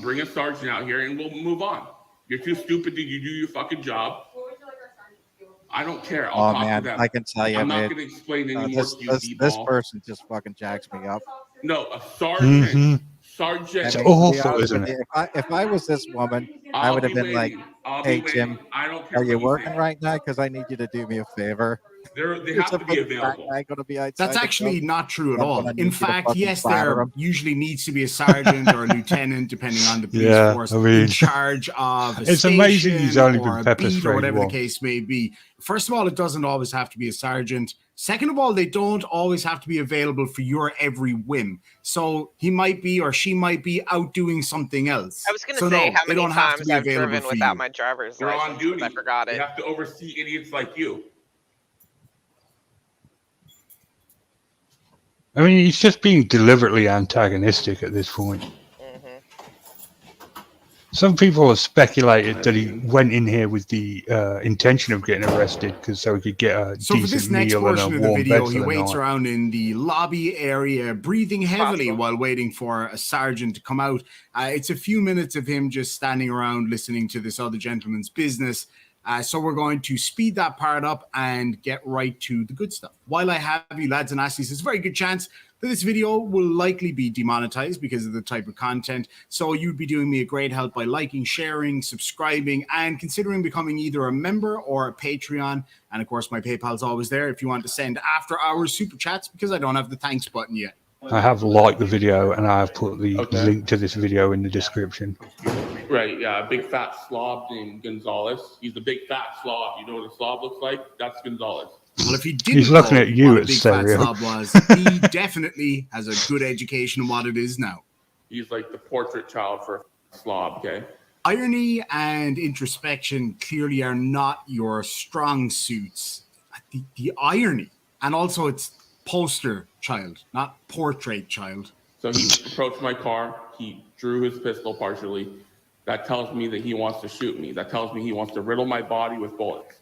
bring a sergeant out here, and we'll move on. You're too stupid to do your fucking job. What would you like our sergeant to do? I don't care. I'll Oh talk man, to them. I can tell you, I'm not man. going to explain anymore This to you, this D-ball. person just fucking jacks me up. No, a sergeant. Mhm. Sergeant. It's I mean, to be awful, honest isn't with it? you, if I was this woman, I I'll would have be been like, waiting. I'll "Hey, be Jim, waiting. I don't care are you what working say. right now? Because I need you to do me a favor." They There's have a to be fucking fat available. guy gonna be outside That's the actually club. not true at I'm all. gonna need In you to fact, fucking yes, flatter there him. usually needs to be a sergeant or a lieutenant, depending on the police Yeah, force, I mean, in charge of a it's amazing he's station only or been a pepper beat or sprayed whatever the once. case may be. First of all, it doesn't always have to be a sergeant. Second of all, they don't always have to be available for your every whim. So he might be or she might be out doing something else. I was going to So say no, how they many don't have to times be I've available driven for without you. my driver's They're on license because duty. I forgot They it. have to oversee idiots like you. I mean, he's just being deliberately antagonistic at this point. Hmm. Some people have speculated that he went in here with the intention of getting arrested so he could get a So for decent this next meal and a portion of the warm video, bed he for the waits night. around in the lobby area, breathing heavily Possible. while waiting for a sergeant to come out. It's a few minutes of him just standing around listening to this other gentleman's business. So we're going to speed that part up and get right to the good stuff. While I have you, lads and lassies, there's a very good chance that this video will likely be demonetized because of the type of content. So you'd be doing me a great help by liking, sharing, subscribing, and considering becoming either a member or a Patreon. And of course, my PayPal's always there if you want to send after hours super chats, because I don't have the thanks button yet. I have liked the video and I have put the Okay. link to this video in the description. Right, yeah, a big fat slob named Gonzalez. He's a big fat slob. You know what a slob looks like? That's Gonzalez. Well, if he didn't He's looking know at you what a at big fat Cerio. slob was, he definitely has a good education in what it is now. He's like the portrait child for a slob, okay? Irony and introspection clearly are not your strong suits. The irony, and also it's poster child, not portrait child. So he approached my car. He drew his pistol partially. That tells me that he wants to shoot me. That tells me he wants to riddle my body with bullets.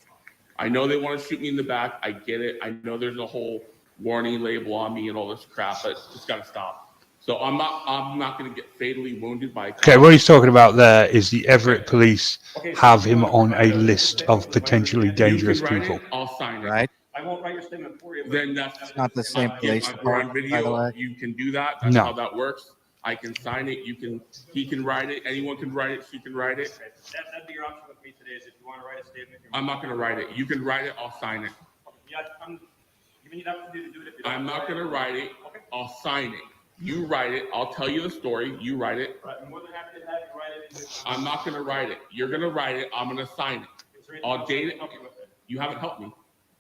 I know they want to shoot me in the back. I get it. I know there's a whole warning label on me and all this crap, but it's got to stop. So I'm not going to get fatally wounded by a car. Okay, what he's talking about there is the Everett police have him on a list of potentially dangerous You can write people. it, I'll sign it. Right? I won't write your statement for you. Then that's It's not the same police We're on department, by the video. way. You can do that. That's No. how that works. I can sign it. He can write it. Anyone can write it. She can write it. That'd be your option with me today, is if you want to write a statement. I'm not going to write it. You can write it. I'll sign it. Yeah, I'm giving you the opportunity to do it if you don't. I'm not going to write it. I'll sign it. You write it. I'll tell you the story. You write it. I'm more than happy to have you write it. I'm not going to write it. You're going to write it. I'm going to sign it. I'll date it. You haven't helped me.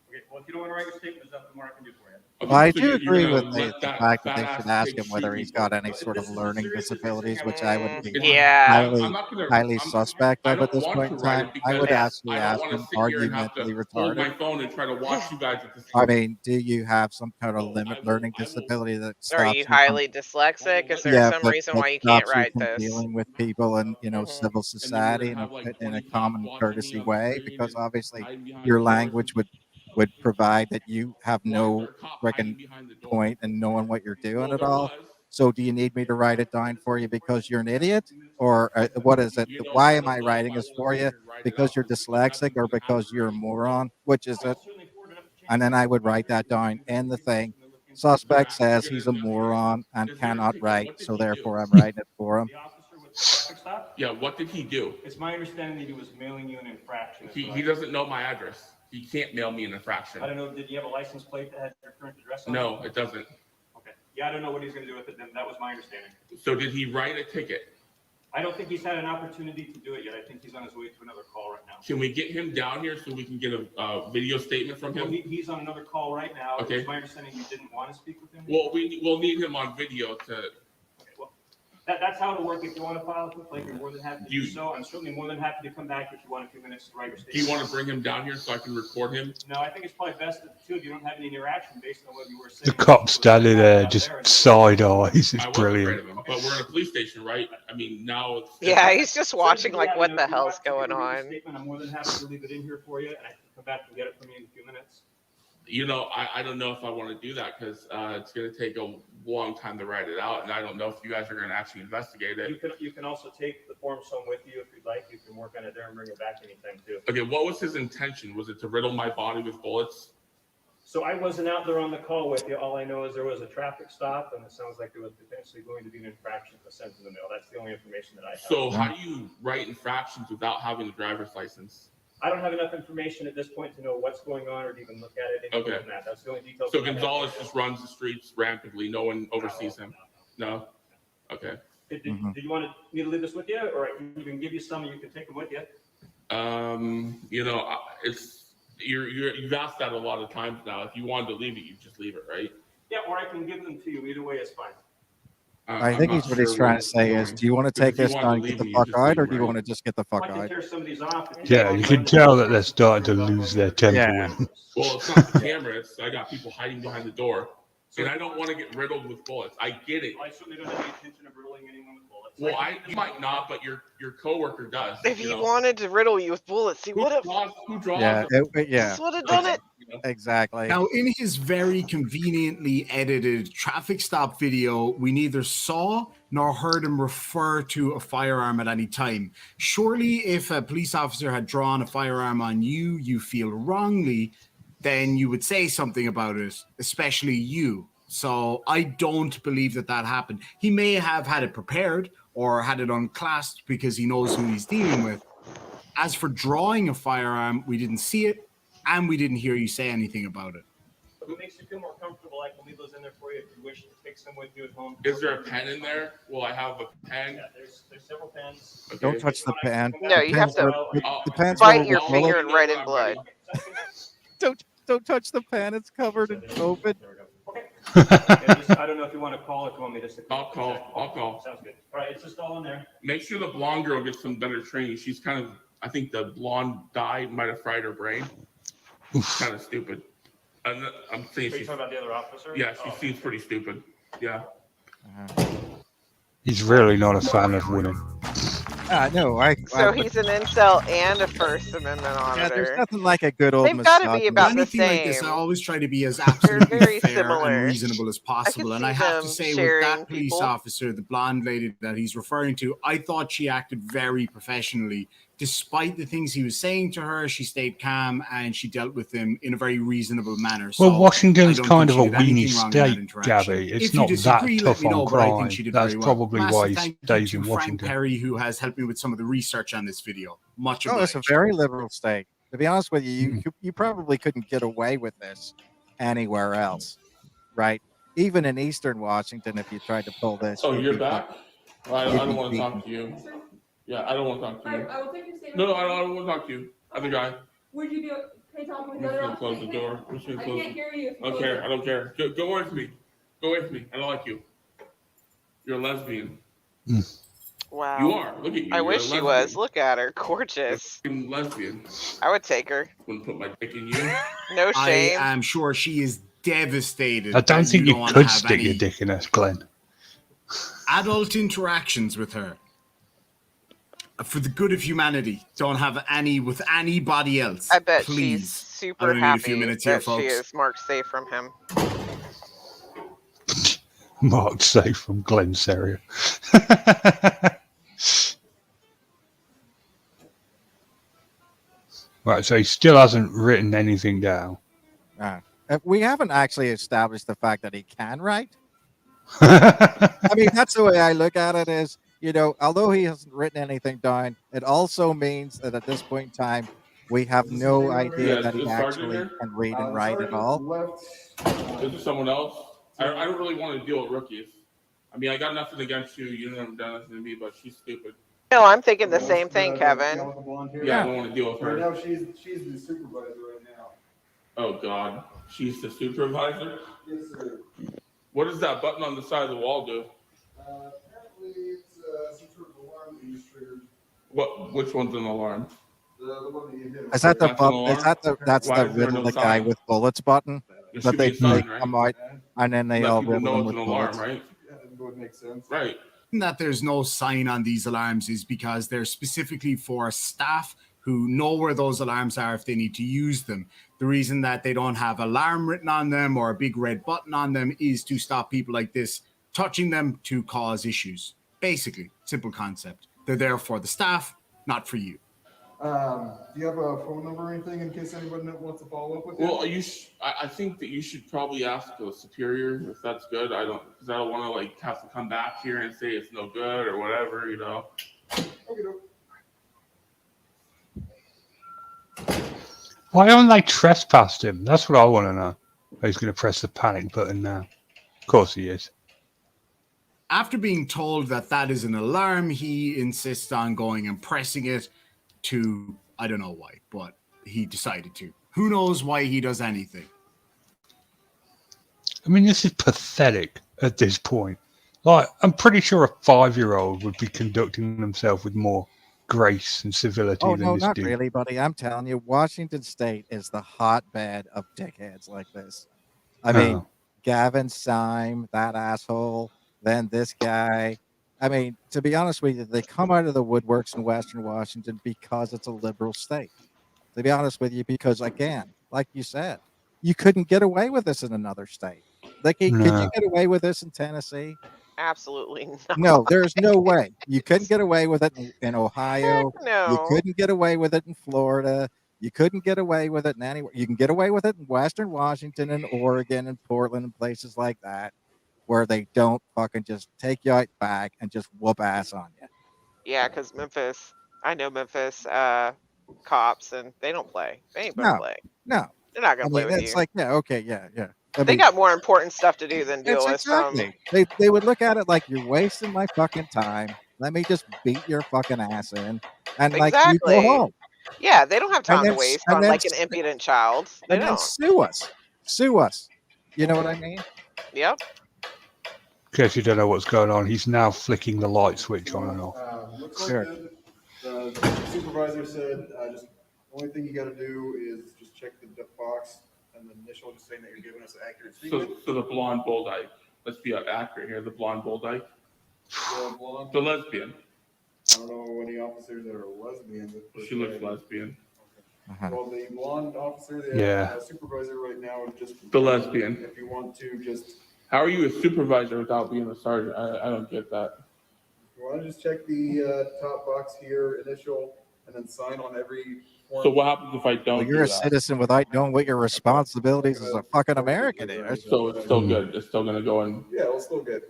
Okay, well, if you don't want to write your statement, there's nothing more I can do for you. Well, I So do you're agree gonna with let the that fact that fat they ass should ask pig him whether shoot he's me. got any sort of learning disabilities, which I would be Yeah. highly, I'm not gonna- highly I'm- suspect I of at don't this want point in to write time. it I would because actually I don't ask want him, to sit are here you and have to mentally hold my retarded? phone and try to watch you guys at the same I time. mean, do you have some kind of learning disability that stops Are you you from, highly dyslexic? Is there yeah, some but reason that why you can't stops you write from this? dealing with people in, Mhm. civil society have, like, in 20 a cops common watching me courtesy on the way? screen Because and obviously hiding behind your doors. language would provide that you have Why is no there a cop frickin' hiding behind the door? point in knowing what you're doing Well, at there all. was. So do you need me to write it down for you because you're an idiot, or what is it? You know, Why I am don't I know if writing I this wanna for sit you? here and write it Because out you're because dyslexic, or nothing's gonna because happen you're a very soon. moron? Which is it? And then I would write that down in the thing. Suspect says he's a moron and cannot write, so therefore I'm writing it for him. The officer with the traffic stop? Yeah, what did he do? It's my understanding that he was mailing you an infraction. He doesn't know my address. He can't mail me an infraction. I don't know, did you have a license plate that had your current address on it? No, it doesn't. Okay. Yeah, I don't know what he's gonna do with it then. That was my understanding. So did he write a ticket? I don't think he's had an opportunity to do it yet. I think he's on his way to another call right now. Can we get him down here so we can get a video statement from Well, him? he's on another call right now. Okay. It's my understanding you didn't want to speak with him. Well, we'll need him on video to. Okay, well, that's how it'll work. If you want to file a complaint, you're more than happy to do You- so. I'm certainly more than happy to come back if you want a few minutes to write your Do statement. you want to bring him down here so I can record him? No, I think it's probably best that the two of you don't have any interaction based on what you were saying. The cop standing there just side eyes. I It's wasn't afraid brilliant. of him, but we're in a police station, right? I mean, now it's. Yeah, he's just watching like, what the If you want hell's to going read the on? statement, I'm more than happy to leave it in here for you, and I can come back and get it from you in a few minutes. You know, I don't know if I want to do that because it's going to take a long time to write it out, and I don't know if you guys are going to actually investigate it. You can also take the forms home with you if you'd like. You can work on it there and bring it back anytime too. Okay, what was his intention? Was it to riddle my body with bullets? So I wasn't out there on the call with you. All I know is there was a traffic stop, and it sounds like there was potentially going to be an infraction that was sent in the mail. That's the only information that I have. So how do you write infractions without having a driver's license? I don't have enough information at this point to know what's going on or to even look at it. Any more Okay. than that. That's the only details. So I have. Gonzalez just runs the streets rampantly. No one oversees him. No? Okay. Did Mhm. you want me to leave this with you, or I can even give you some, and you can take them with you? You know, you've asked that a lot of times now. If you wanted to leave it, you just leave it, right? Yeah, or I can give them to you. Either way is fine. I I'm think not what he's sure trying what to say you're is, doing. do you want to Because take if you this wanted down to and get leave the it, you fuck just out, leave or it, do you right? want to just get the I fuck can out? tear some of these off. Yeah, you can tell that they're starting to lose their temper. Yeah. With him. Well, it's not the camera. I got people hiding behind the door. And I don't want to get riddled with bullets. I get it. I certainly don't have the intention of riddling anyone with bullets. Well, you might not, but your coworker does. If he wanted to riddle you with bullets, he would have. Who draws Yeah, them? yeah, Just would have done it. exactly. Now, in his very conveniently edited traffic stop video, we neither saw nor heard him refer to a firearm at any time. Surely, if a police officer had drawn a firearm on you, you feel wrongly, then you would say something about it, especially you. So I don't believe that happened. He may have had it prepared or had it unclasped because he knows who he's dealing with. As for drawing a firearm, we didn't see it, and we didn't hear you say anything about it. If it makes you feel more comfortable, I can leave those in there for you if you wish to take some with you at home. Is there a pen in there? Will I have a pen? Yeah, there's several pens. Okay. Don't touch the pen. No, The you have pens to are- the pens bite are your with finger bullets. and write in blood. Don't touch the pen. It's covered in COVID. Okay. I don't know if you want to call or if you want me to. I'll call. Sounds good. All right, it's just all in there. Make sure the blonde girl gets some better training. She's kind of, I think the blonde dye might have fried her brain. Kind of stupid. I'm saying Are you talking about the other officer? yeah, she seems pretty stupid. Yeah. He's really not a fan of winning. No, So he's an incel and a First Amendment yeah, there's auditor. nothing like a good old They've gotta be misogynist. about the Anything like this, I same. always try to be as absolutely very fair similar. and reasonable as possible. And see I have to them say, with sharing that police people. officer, the blonde lady that he's referring to, I thought she acted very professionally. Despite the things he was saying to her, she stayed calm and she dealt with him in a very reasonable manner. Well, So Washington's I don't kind of think a she did weenie anything wrong in that state, interaction. Gabby. It's If you not disagree, that let tough me know, on but I think crime. she did That's very well. probably Massive why he thank you stays to in Frank Washington. Perry, who has helped me with some of the research on this video. Much Oh, it's obliged. a very liberal state. To be honest with you, you probably couldn't get away with this anywhere else, right? Even in Eastern Washington, if you tried to pull this, Oh, you'd you're be back? Well, I you'd don't be want to beaten. talk to you. Yeah, I don't want to talk to you. I will take your statement. No, I don't want to talk to you. Other guy. Would you be okay talking with I'm the just other gonna close the officer? door. I'm just gonna I close can't it. hear you if I you don't close care. it. I don't care. Go away from me. Go away from me. I don't like you. You're a lesbian. Wow. You are. Look at you. I You're wish a she lesbian. was. Look at her. You're a Gorgeous. fucking lesbian. I would take her. Wouldn't put my dick in you. No I shame. am sure she is devastated. I don't that think you you don't could have stick any your dick in us, Glenn. adult interactions with her. For the good of humanity, don't have any with anybody else. I bet please. she's I super only need a happy few minutes here, that she folks. is marked safe from him. Mark safe from Glenn Cerio. Right, so he still hasn't written anything down. We haven't actually established the fact that he can write. I mean, that's the way I look at it is, although he hasn't written anything down, it also means that at this point in time, we have no idea Yeah, that he is Sergeant actually here? can read and write at all. Is there someone else? I don't really want to deal with rookies. I mean, I got nothing against you. You haven't done nothing to me, but she's stupid. No, I'm thinking the same thing, Kevin. Yeah, I don't want to deal with Right her. now, she's the supervisor right now. Oh, God. She's the supervisor? Yes, sir. What does that button on the side of the wall do? Apparently, it's some sort of alarm that you just triggered. Which one's an alarm? The one that you hit. Is that the That's an alarm? that's Why the is there riddle no the guy sign? with bullets button There that should be they a sign, right? come out and then they Let all people riddle know them it's with an alarm, bullets. right? Yeah, that would make sense. Right. That there's no sign on these alarms is because they're specifically for staff who know where those alarms are if they need to use them. The reason that they don't have alarm written on them or a big red button on them is to stop people like this touching them to cause issues. Basically, simple concept. They're there for the staff, not for you. Do you have a phone number or anything in case anybody wants to follow up with you? Well, I think that you should probably ask a superior if that's good. Because I don't want to have to come back here and say it's no good or whatever, Okay, doke. Why haven't they trespassed him? That's what I want to know. He's going to press the panic button now. Of course he is. After being told that that is an alarm, he insists on going and pressing it to, I don't know why, but he decided to. Who knows why he does anything? I mean, this is pathetic at this point. I'm pretty sure a 5-year-old would be conducting themselves with more grace and civility Oh than no, this not dude. really, buddy. I'm telling you, Washington State is the hotbed of dickheads like this. I mean, Oh. Gavin Syme, that asshole, then this guy. I mean, to be honest with you, they come out of the woodworks in Western Washington because it's a liberal state. To be honest with you, because again, like you said, you couldn't get away with this in another state. Like, could you No. get away with this in Tennessee? Absolutely not. No, there's no way. You couldn't get away with it in Ohio. Heck You no. couldn't get away with it in Florida. You couldn't get away with it in anywhere. You can get away with it in Western Washington and Oregon and Portland and places like that, where they don't fucking just take you out back and just whoop ass on you. Yeah, because Memphis, I know Memphis cops, and they don't play. They ain't gonna No, play. no. They're not I gonna play mean, with it's you. like, yeah, okay, yeah, yeah. I They mean, got more important stuff to do than deal it's with some. exactly. They would look at it like, you're wasting my fucking time. Let me just beat your fucking ass in, and like, you go Exactly. home. Yeah, they don't have And time to then, waste and on then, like an impudent child. They and then don't. sue us. Sue us. You know what I mean? Yep. In case you don't know what's going on, he's now flicking the light switch on and off. Looks Sure. like the supervisor said, just the only thing you gotta do is just check the box and the initial, just saying that you're giving us an accurate statement. So the blonde bull dyke. Let's be accurate here. The blonde bull dyke. The blonde, The lesbian. I don't know any officers that are lesbians. She looks lesbian. Well, the blonde officer, the Yeah. supervisor right now, just The lesbian. if you want to just, How are you a supervisor without being a sergeant? I don't get that. if you want to just check the top box here, initial, and then sign on every form. So what happens if I don't Well, you're do a that? citizen without knowing what your responsibilities as a fucking American is. So it's still good. It's still gonna go in. Yeah, we'll still get.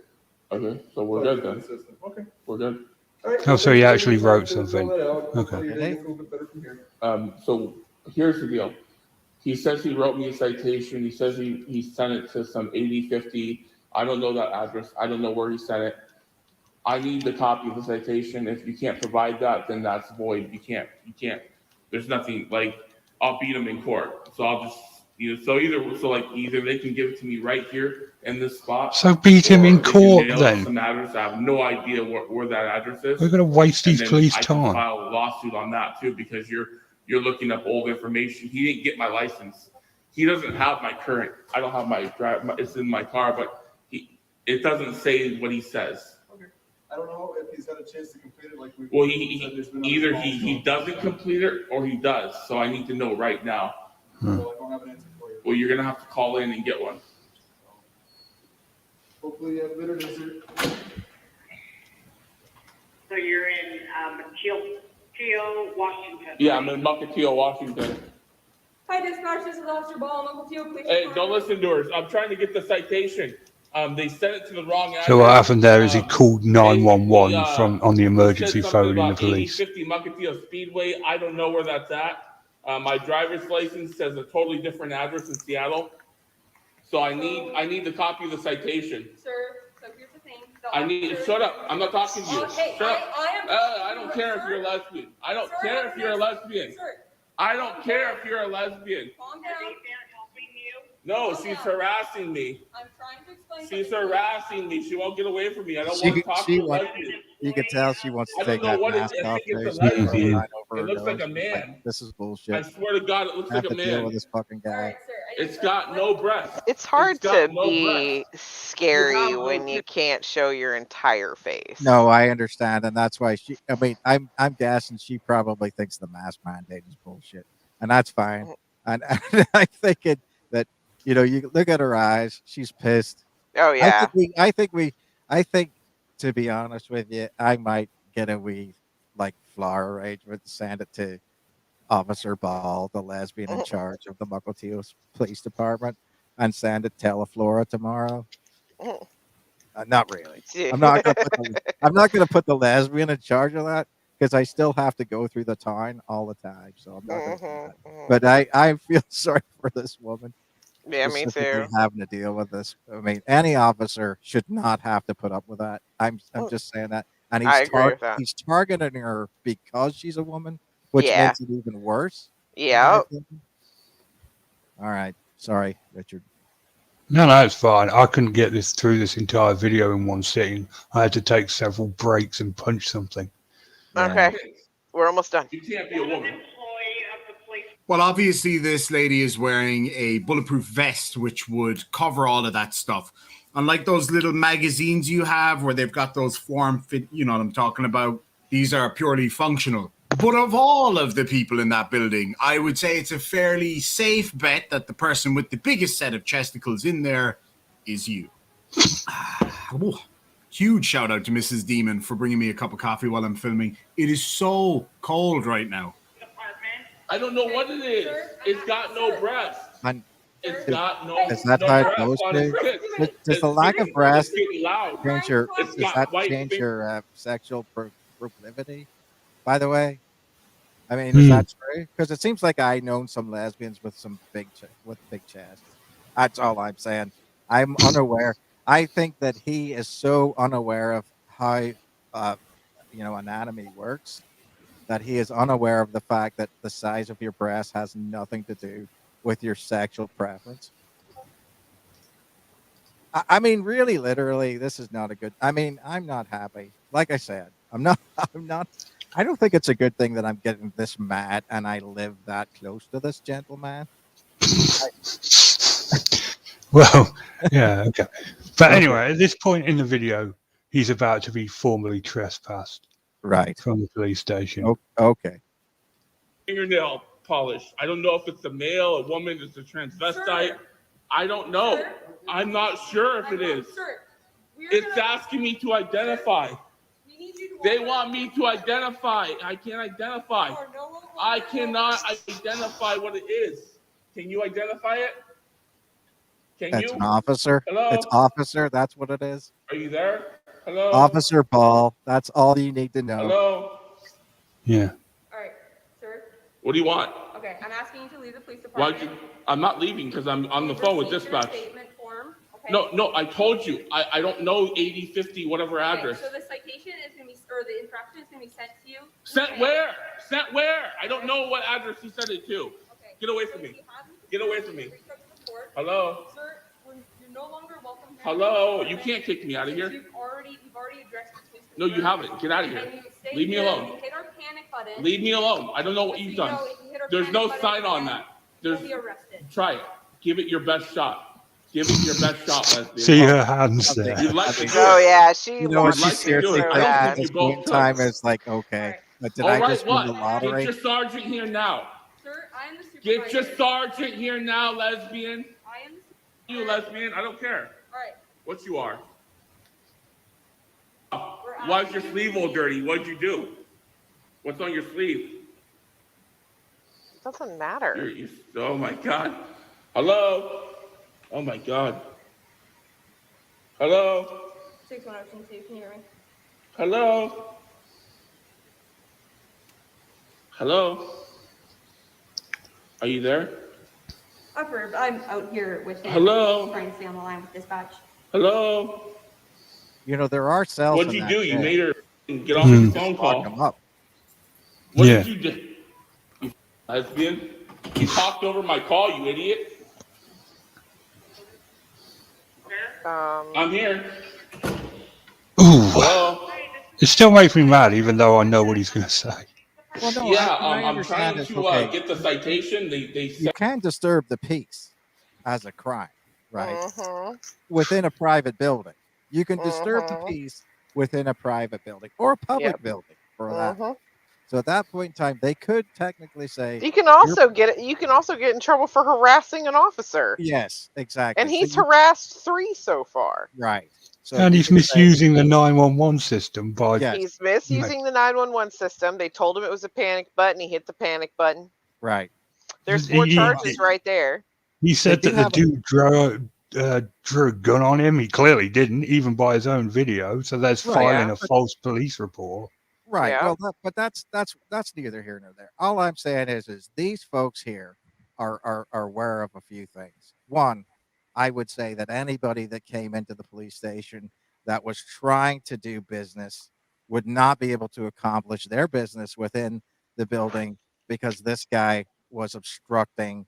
Okay, so we're good then. Okay. We're good. All right. Oh, so he actually Just wrote to fill something. that out. Okay. Hopefully your day gets a little bit better from here. So here's the deal. He says he wrote me a citation. He says he sent it to some 8050. I don't know that address. I don't know where he sent it. I need the copy of the citation. If you can't provide that, then that's void. You can't. There's nothing, like, I'll beat him in court. So I'll just, either they can give it to me right here in this spot. So beat him or in they can court nail then. Some address. I have no idea where that address is. We're going to waste And these then police I can time. file a lawsuit on that too, because you're looking up old information. He didn't get my license. He doesn't have my current. I don't have my drive. It's in my car, but it doesn't say what he says. Okay. I don't know if he's had a chance to complete it like we. Well, either he doesn't complete it or he does. So I need to know right now. Well, I don't have an answer for you. Well, you're gonna have to call in and get one. Hopefully you have better answer. So you're in Mukilteo, Washington. Yeah, I'm in Mukilteo, Washington. Hi, dispatch, this is Officer Ball, Uncle Teo, please. Hey, don't listen to her. I'm trying to get the citation. They sent it to the wrong address. So what happened there is he called 911 from on the emergency phone in the police. 50 Mukilteo Speedway. I don't know where that's at. My driver's license says a totally different address in Seattle. So I need the copy of the citation. Sir, so here's the thing. Shut up. I'm not talking to you. Okay, Shut up. I am. I don't care if you're a lesbian. I don't care if you're a lesbian. Sir, I don't care if you're a lesbian. calm Have they down. been helping you? No, she's harassing me. I'm trying to explain. She's something. harassing me. She won't get away from me. I don't want to talk to a lesbian. You can tell she wants to I don't take know that what it mask is. off. I think it's There. a She's lesbian. right over It her looks like nose. a man. This is I bullshit. swear to God, it looks I have like a to deal with man. this fucking All guy. right, sir. It's got no breath. It's hard It's got to no be breath. scary You have when no- you can't show your entire face. No, I understand, and that's why she. I mean, I'm guessing she probably thinks the mask mandate is bullshit, and that's fine. And I think that you look at her eyes; she's pissed. Oh yeah. I think, to be honest with you, I might get a wee flower arrangement, send it to Officer Ball, the lesbian in charge of the Mukilteo Police Department, and send it to Teleflora tomorrow. Not really. I'm not gonna put the lesbian in charge of that, because I still have to go through the town all the time. So I'm not gonna do that. But I feel sorry for this woman. Yeah, me Specifically too. having to deal with this. I mean, any officer should not have to put up with that. I'm just saying that. And I agree with that. he's targeting her because she's a woman, which Yeah. makes it even worse. in my Yeah. opinion. All right. Sorry, Richard. No, it's fine. I couldn't get through this entire video in one sitting. I had to take several breaks and punch something. Yeah. Okay. We're almost done. You can't be a One woman. employee of the police Well, obviously, this lady is wearing a bulletproof vest, which would cover all of that stuff. Unlike those little magazines you have where they've got those form fit, you know what I'm talking about? These are purely functional. But of all of the people in that building, I would say it's a fairly safe bet that the person with the biggest set of chesticles in there is you. Huge shout out to Mrs. Demon for bringing me a cup of coffee while I'm filming. It is so cold right now. I don't know what it is. It's got no breast. And It's got no, is that no how it breast goes, on its Jake? tits. Does the lack of It's breast getting loud. change your It's does got that white change fingers. your sexual proclivity? By the way, I mean, is that true? Because it seems like I known some lesbians with some big chests. That's all I'm saying. I'm unaware. I think that he is so unaware of how anatomy works that he is unaware of the fact that the size of your breast has nothing to do with your sexual preference. I mean, really, literally, this is not a good. I mean, I'm not happy. Like I said, I'm not. I'm not. I don't think it's a good thing that I'm getting this mad and I live that close to this gentleman. Well, yeah, okay. But anyway, at this point in the video, he's about to be formally trespassed Right. from the police station. Okay. Fingernail polish. I don't know if it's a male, a woman, it's a transvestite. I don't know. I'm not sure if it is. It's asking me to identify. They want me to identify. I can't identify. I cannot identify what it is. Can you identify it? Can That's you? an officer. Hello? It's officer. That's what it is. Are you there? Hello? Officer Ball. That's all you need to know. Hello? Yeah. All right, sir. What do you want? Okay, I'm asking you to leave the police Why? department. I'm not leaving because I'm on the phone with dispatch. Statement form, okay? No, I told you. I don't know 80, 50, whatever address. Okay, so the citation is going to be, or the infraction is going to be sent to you. Sent where? Sent where? I don't know what address he sent it to. Okay. Get away from me. Get away from me. Hello? Sir, you're no longer welcome here. Hello? You can't kick me out of here. We've already addressed the police. No, you haven't. Get out of here. And you stay Leave me here, alone. you hit our panic button. Leave me alone. I don't know what you've done. There's no sign on that. You'll be arrested. Try it. Give it your best shot. Give it your best shot, lesbian. See her hands there. You'd like to do Oh it. yeah, she You know what? wants She to seriously do it I don't bad. think this you both game could. time is like, okay, but did All I right, just win what? the lottery? Get your sergeant here now. Sir, I am the supervisor. Get your sergeant here now, lesbian. I am the You lesbian, I don't care All right. what you are. Why is your sleeve all dirty? What'd you do? What's on your sleeve? Doesn't matter. Oh my God. Hello? Oh my God. Hello? 6102, can you hear me? Hello? Hello? Are you there? I'm out here with him. Hello? Trying to stay on the line with dispatch. Hello? You know, there are cells. What'd in you that do? You jail. made her get off the phone Lock them call. up. What Yeah. did you do? You lesbian? You talked over my call, you idiot. I'm here. Ooh. Hello? It still makes me mad, even though I know what he's going to say. Well, no, Yeah, I I'm understand trying it's to okay. get the citation. They You said can disturb the peace as a crime, right? Mhm. Within a private building. You can disturb the Mhm. peace within a private building or a public Yep. building for that. Mhm. So at that point in time, they could technically say, You can also get in trouble for harassing an officer. yes, exactly. And So he's you- harassed 3 so far. right. So And you he's could say- misusing the 911 system by Yes. He's misusing the 911 system. They told him it was a panic button. He hit the panic button. right. There's 4 charges right there. He said They that do the have dude drew a gun on him. He clearly didn't, even by his own video. So that's Right, filing yeah. a false police report. Right. Yeah. Well, but that's neither here nor there. All I'm saying is these folks here are aware of a few things. One, I would say that anybody that came into the police station that was trying to do business would not be able to accomplish their business within the building because this guy was obstructing,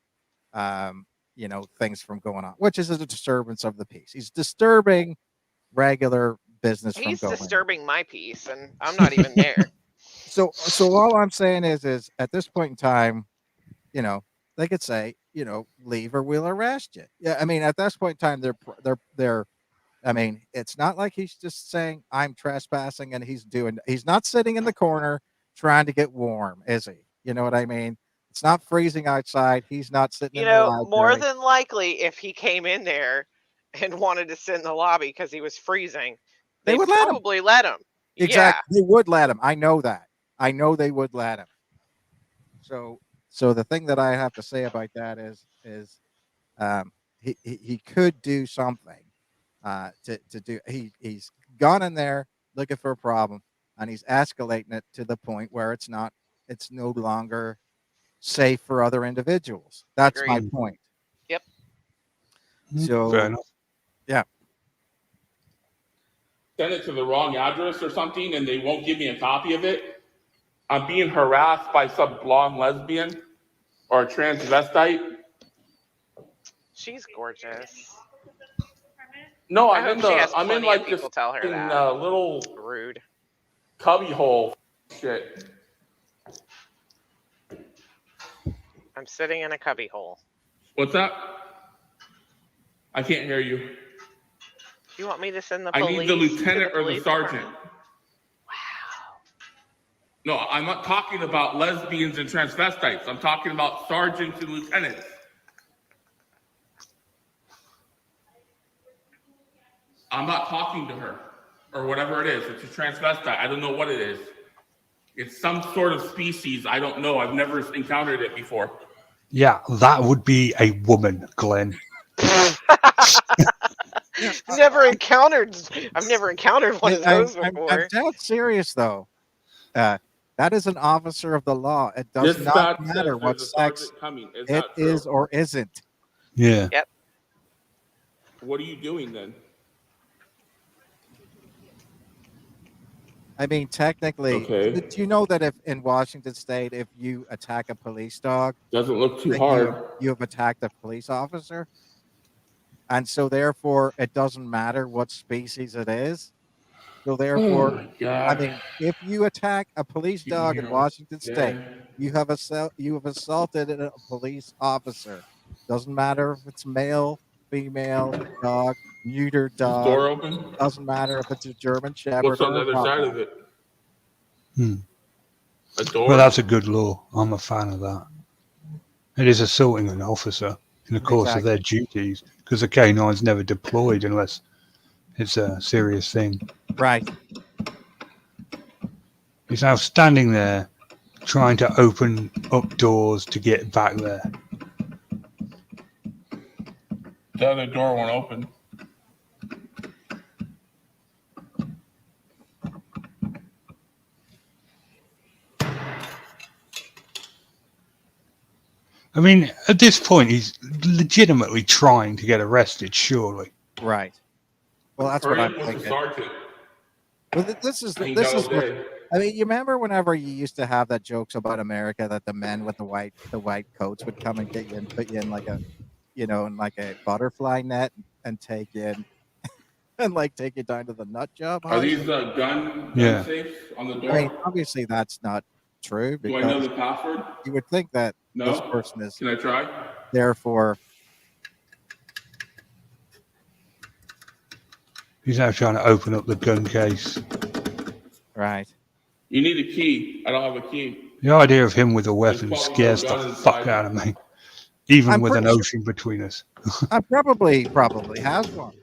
things from going on, which is a disturbance of the peace. He's disturbing regular business He's from going on. disturbing my peace, and I'm not even there. So all I'm saying is at this point in time, they could say, leave or we'll arrest you. Yeah, I mean, at this point in time, they're. I mean, it's not like he's just saying I'm trespassing and he's not sitting in the corner trying to get warm, is he? You know what I mean? It's not freezing outside. He's not sitting in the More library. than likely, if he came in there and wanted to sit in the lobby because he was freezing, They they'd would let him. probably let him. Exactly. They would let him. I know that. I know they would let him. So the thing that I have to say about that is he could do something to do. He's gone in there looking for a problem, and he's escalating it to the point where it's no longer safe for other individuals. That's my Agreed. point. Yep. So Fair enough. yeah, Send it to the wrong address or something, and they won't give me a copy of it. I'm being harassed by some blonde lesbian or a transvestite. She's gorgeous. No, I I'm hope in she has I'm in plenty like of this people tell her that. little Rude. cubby hole shit. I'm sitting in a cubby hole. What's that? I can't hear you. Do you want me to send the I police? need the lieutenant or the police sergeant. department? Wow. No, I'm not talking about lesbians and transvestites. I'm talking about sergeants and lieutenants. I'm not talking to her or whatever it is. It's a transvestite. I don't know what it is. It's some sort of species. I don't know. I've never encountered it before. Yeah, that would be a woman, Glenn. I've never encountered one of those before. I'm dead serious though. That is an officer of the law. It does not Dispatch matter says what there's a sex sergeant coming. Is it that true? is or isn't. Yeah. Yep. What are you doing then? I mean, technically, Okay. do you know that if in Washington State, if you attack a police dog, Doesn't look too that hard. you have attacked a police officer, and so therefore it doesn't matter what species it is. So Oh therefore, my god. I mean, if you attack a police dog in Washington State, you have assaulted a police officer. Doesn't matter if it's male, female, dog, neutered Is dog. door open? Doesn't matter if it's a German Shepherd What's on or the a other side Puggle. of it? Hmm. A door? Well, that's a good law. I'm a fan of that. It is assaulting an officer in the course of their duties because the K9's never deployed unless it's a serious thing. Right. He's now standing there trying to open up doors to get back there. The other door won't open. I mean, at this point, he's legitimately trying to get arrested, surely. Right. Well, that's what I'm thinking. Sergeant. Well, this is Ain't this no is what, day. I mean. You remember whenever you used to have that jokes about America that the men with the white coats would come and get you and put you in like a, in like a butterfly net and take you in and like take you down to the nut job. Are these gun Yeah. safes on the door? I mean, obviously that's not true Do I know because the password? you would think that No. this person is Can I try? therefore. He's now trying to open up the gun case. Right. You need a key. I don't have a key. The idea of him with a weapon There's probably scares no the gun fuck inside. out of me. Even I'm with an pretty sure- ocean between us. I probably has one.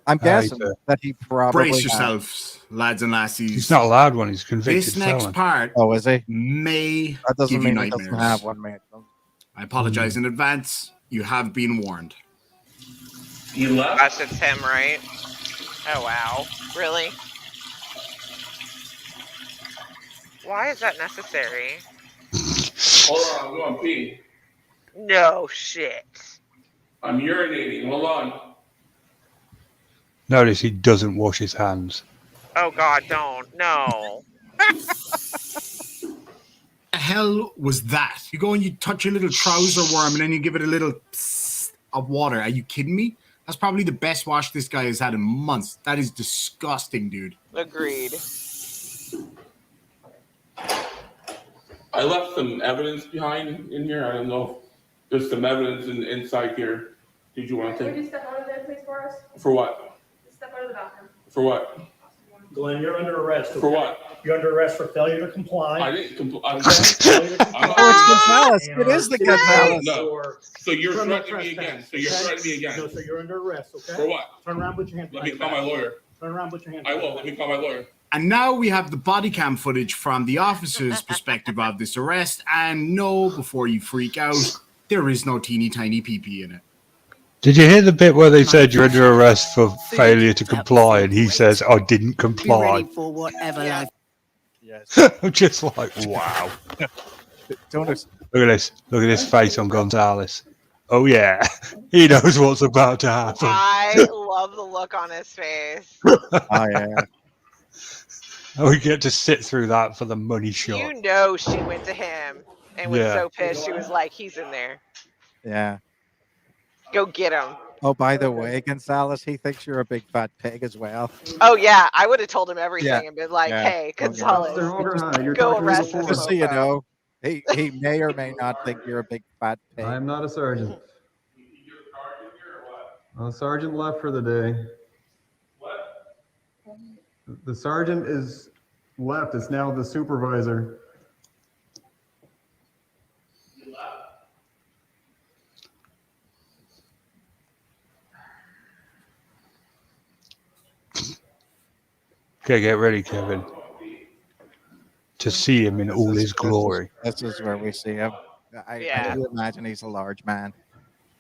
I'm guessing that he probably Brace has. yourselves, lads and lassies. He's not allowed one. He's a convicted This next felon. part Oh, is he? may That doesn't give you mean he doesn't nightmares. have one, mate. I apologize in advance. You have been warned. You left? Gosh, it's him, right? Oh, wow. Really? Why is that necessary? Hold on, I'm going pee. No shit. I'm urinating. Hold on. Notice he doesn't wash his hands. Oh, God, don't. No. The hell was that? You go and you touch your little trouser worm and then you give it a little psst of water. Are you kidding me? That's probably the best wash this guy has had in months. That is disgusting, dude. Agreed. I left some evidence behind in here. I don't know if there's some evidence inside here. Did you want to Would take? you step out of there, please, for us? For what? Step out of the bathroom. For what? Glenn, you're under arrest. For what? You're under arrest for failure to comply. I didn't comply. Oh, it's Gonzalez. It is the Gonzalez. No. So you're threatening me again. No, so you're under arrest, okay? For what? Turn around, put your hands Let behind me your call my back. lawyer. Turn around, put your hands I behind will. your Let me back. call my lawyer. And now we have the body cam footage from the officer's perspective of this arrest. And no, before you freak out, there is no teeny tiny pee-pee in it. Did you hear the bit where they said you're under arrest for failure to comply, and he says, "I didn't comply"? For whatever life. Yes. I'm just like, wow. Don't Look at this. Look at this face on Gonzalez. Oh yeah, he knows what's about to happen. I love the look on his face. Oh yeah. We get to sit through that for the money shot. You know she went to him and was Yeah. so pissed. She was like, he's in there. Yeah. Go get him. Oh, by the way, Gonzalez, he thinks you're a big fat pig as well. Oh, yeah. I would have told him everything Yeah. and been like, Yeah. hey, Gonzalez, You're go talking to me arrest this before. Just so you mofo. know, he may or may not think you're a big fat pig. I'm not a sergeant. Sergeant left for the day. What? The sergeant is left. It's now the supervisor. Okay, get ready, Kevin, to see him in all his glory. This is where we see him. I Yeah. do imagine he's a large man.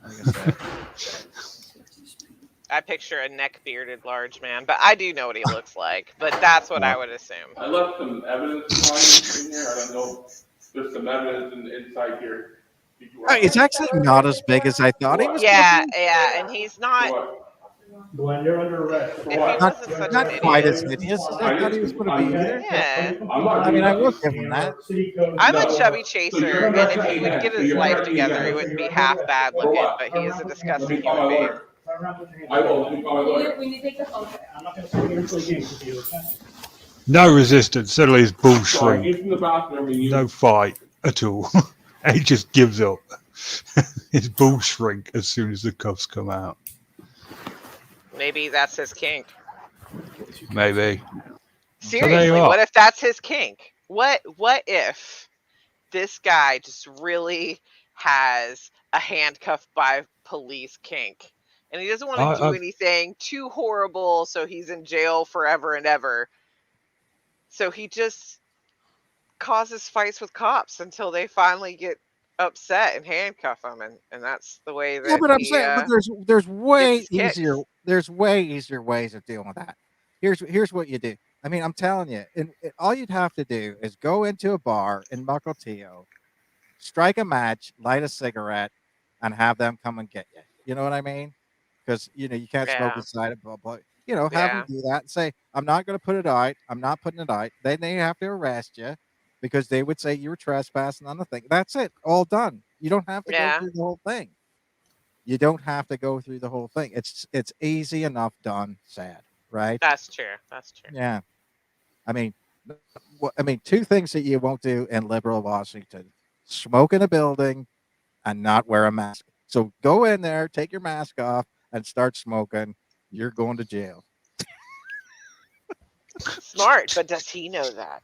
Like I said. I picture a neck-bearded large man, but I do know what he looks like. But that's what I would assume. I left some evidence behind in here. I don't know if there's some evidence inside here. Did you want It's actually not as big as I thought he was. Yeah, yeah, and he's For not. what? Glenn, you're under arrest. For If he what? wasn't such Not an quite idiot. as hideous as I thought he was going to be either. Yeah. I'm not I mean, I doing will nothing. give him that. I'm a No. chubby So chaser, you're and not if he would again. get So his you're life not together, again. he wouldn't be half bad For looking, what? but he is a Let disgusting me call my human being. lawyer. I will. Let me call my lawyer. We need to take the photo. I'm not going to sit here until you with you, okay? No resistance. Suddenly his bull So I shrink. came from the bathroom and you. No fight at all. He just gives up. His bull shrink as soon as the cuffs come out. Maybe that's his kink. Maybe. Seriously, are. what if that's his kink? What if this guy just really has a handcuffed by police kink? And he doesn't want to do anything too horrible, so he's in jail forever and ever. So he just causes fights with cops until they finally get upset and handcuff him, and that's the way that Yeah, but I'm he, saying, but there's way gets his kicks. easier. There's way easier ways of dealing with that. Here's what you do. I mean, I'm telling you, and all you'd have to do is go into a bar in Mukilteo, strike a match, light a cigarette, and have them come and get you. You know what I mean? Because you can't smoke Yeah. inside a public. Have Yeah. them do that and say, "I'm not going to put it out. I'm not putting it out." Then they have to arrest you because they would say you were trespassing on the thing. That's it. All done. You don't have to Yeah. go through the whole thing. You don't have to go through the whole thing. It's easy enough done. Sad, right? That's true. That's true. Yeah. I mean, two things that you won't do in liberal Washington: smoke in a building and not wear a mask. So go in there, take your mask off, and start smoking. You're going to jail. Smart, but does he know that?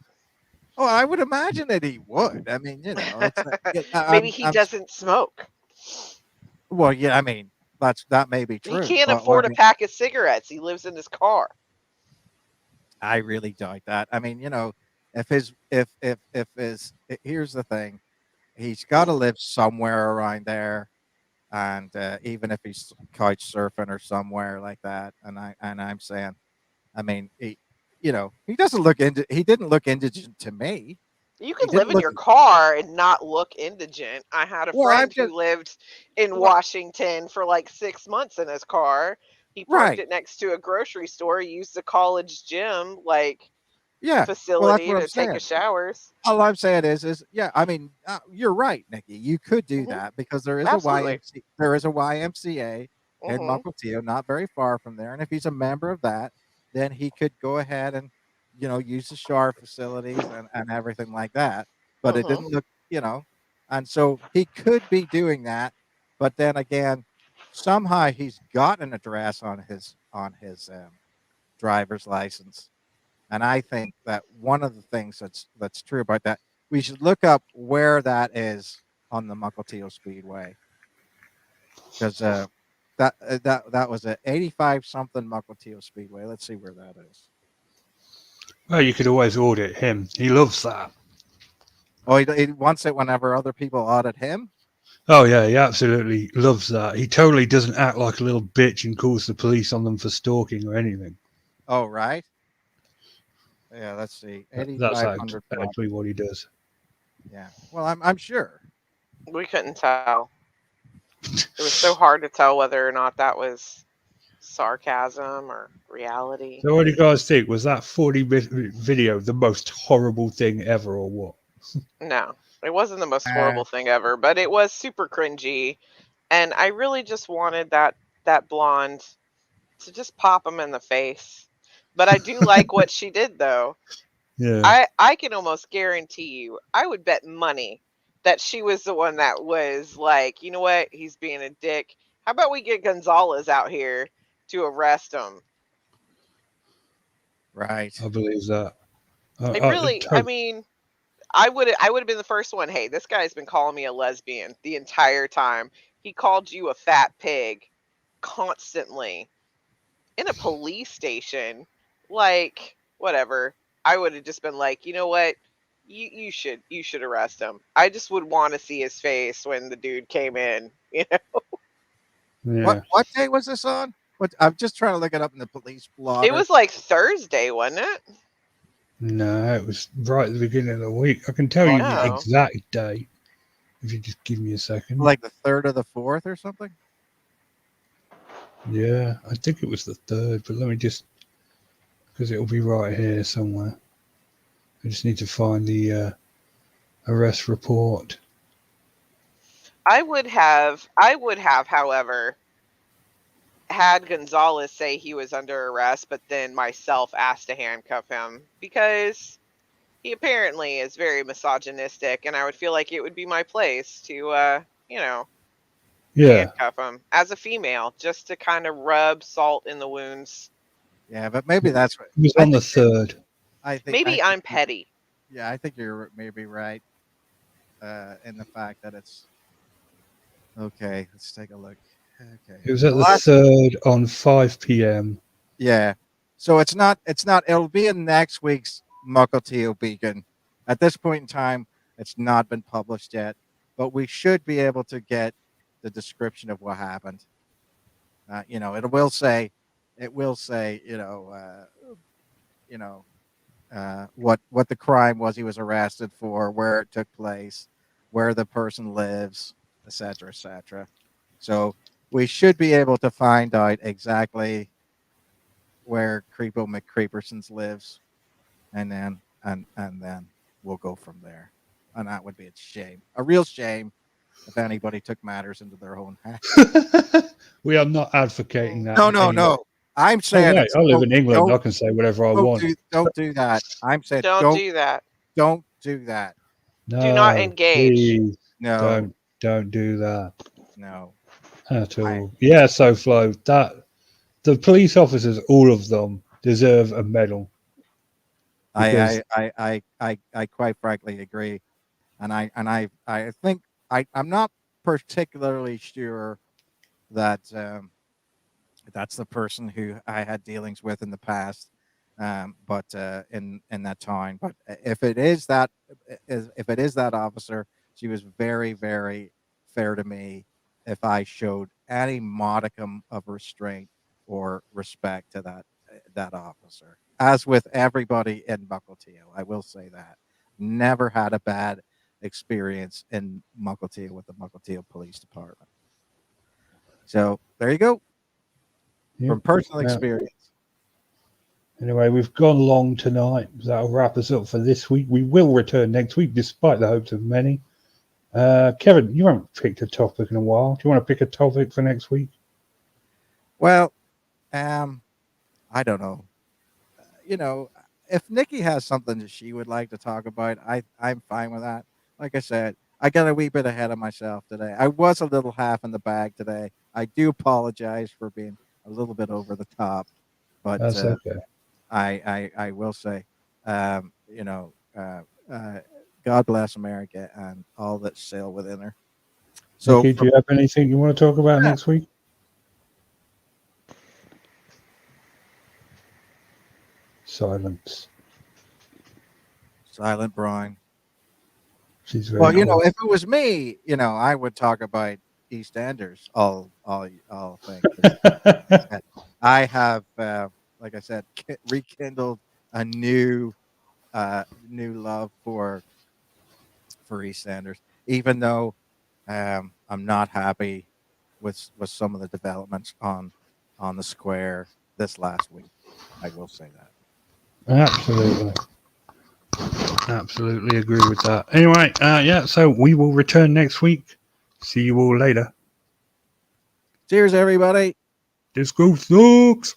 Oh, I would imagine that he would. I mean, it's Maybe he doesn't smoke. Well, yeah, I mean, that may be true. He can't but, afford I a mean, pack of cigarettes. He lives in his car. I really doubt that. I mean, if his here's the thing, he's got to live somewhere around there, and even if he's couch surfing or somewhere like that, and I'm saying, I mean, he didn't look indigent to me. You can didn't live in look- your car and not look indigent. I had a Well, I'm friend who just- lived in Well- Washington for like 6 months in his car. He parked Right. it next to a grocery store. He used the college gym Yeah, facility what I'm to take his showers. all I'm saying is, yeah, I mean, you're right, Nikki. You could do Mhm. that because there is Absolutely. there is a YMCA in Mhm. Mukilteo, not very far from there. And if he's a member of that, then he could go ahead and use the shower facilities and everything like that. but it didn't look, and so he could be doing that. But then again, somehow he's got an address on his driver's license. And I think that one of the things that's true about that, we should look up where that is on the Mukilteo Speedway, because that was a 85 something Mukilteo Speedway. Let's see where that is. Well, you could always audit him. He loves that. Oh, he wants it whenever other people audit him. Oh yeah, he absolutely loves that. He totally doesn't act like a little bitch and calls the police on them for stalking or anything. Oh, right. Yeah, let's see. That's 8,500 block. actually what he does. Yeah. Well, I'm sure. We couldn't tell. It was so hard to tell whether or not that was sarcasm or reality. So what do you guys think? Was that 40-minute video the most horrible thing ever or what? No, it wasn't the most horrible thing ever, but it was super cringy. And I really just wanted that blonde to just pop him in the face. But I do like what she did, though. Yeah. I can almost guarantee you, I would bet money that she was the one that was like, you know what, he's being a dick. How about we get Gonzalez out here to arrest him? Right. I believe that. I mean, I would have been the first one. Hey, this guy's been calling me a lesbian the entire time. He called you a fat pig constantly in a police station. Like, whatever. I would have just been like, you know what? You should arrest him. I just would want to see his face when the dude came in, you know. Yeah. What day was this on? I'm just trying to look it up in the police blog. It was like Thursday, wasn't it? No, it was right at the beginning of the week. I can tell you the exact date if you just give me a second. Like the 3rd or the 4th or something? Yeah, I think it was the 3rd, but let me just, because it'll be right here somewhere. I just need to find the arrest report. I would have, however, had Gonzalez say he was under arrest, but then myself asked to handcuff him because he apparently is very misogynistic, and I would feel like it would be my place to, handcuff him as a female, just to kind of rub salt in the wounds. Yeah, but maybe that's what it was on the 3rd. Maybe I'm petty. Yeah, I think you're maybe right in the fact that it's okay. Let's take a look. Okay, it was at the 3rd on 5 p.m. Yeah, so it's not. It'll be in next week's Mukilteo Beacon. At this point in time, it's not been published yet, but we should be able to get the description of what happened. It will say, what the crime was he was arrested for, where it took place, where the person lives, etc., etc. So we should be able to find out exactly where Creepo McCreepersons lives, and then we'll go from there. And that would be a shame, a real shame, if anybody took matters into their own hands. We are not advocating that. No. I'm saying I live in England. I can say whatever I want. Don't do that. I'm saying don't do that. Don't do that. No, do not engage. Please, no, don't do that. No, at all. Yeah, so Flo, that the police officers, all of them, deserve a medal. I quite frankly agree, and I think I'm not particularly sure that that's the person who I had dealings with in the past, but in that time. But if it is that officer, she was very, very fair to me. If I showed any modicum of restraint or respect to that officer, as with everybody in Mukilteo, I will say that never had a bad experience in Mukilteo with the Mukilteo Police Department. So there you go. Yep. From personal experience. Anyway, we've gone long tonight. That'll wrap us up for this week. We will return next week, despite the hopes of many. Kevin, you haven't picked a topic in a while. Do you want to pick a topic for next week? Well, I don't know. If Nikki has something that she would like to talk about, I'm fine with that. like I said, I got a wee bit ahead of myself today. I was a little half in the bag today. I do apologize for being a little bit over the top, but That's okay. I will say, you know, God bless America and all that sail within her. So, Nikki, do you have anything you want to talk about Yeah. next week? Silence. silent Brian. She's very Well, you know, quiet. if it was me, you know, I would talk about EastEnders all thing. 'Cause I have, like I said, rekindled a new love for EastEnders, even though I'm not happy with some of the developments on the square this last week. I will say that. Absolutely. Absolutely agree with that. Anyway, yeah, so we will return next week. See you all later. Cheers, everybody. This group sucks.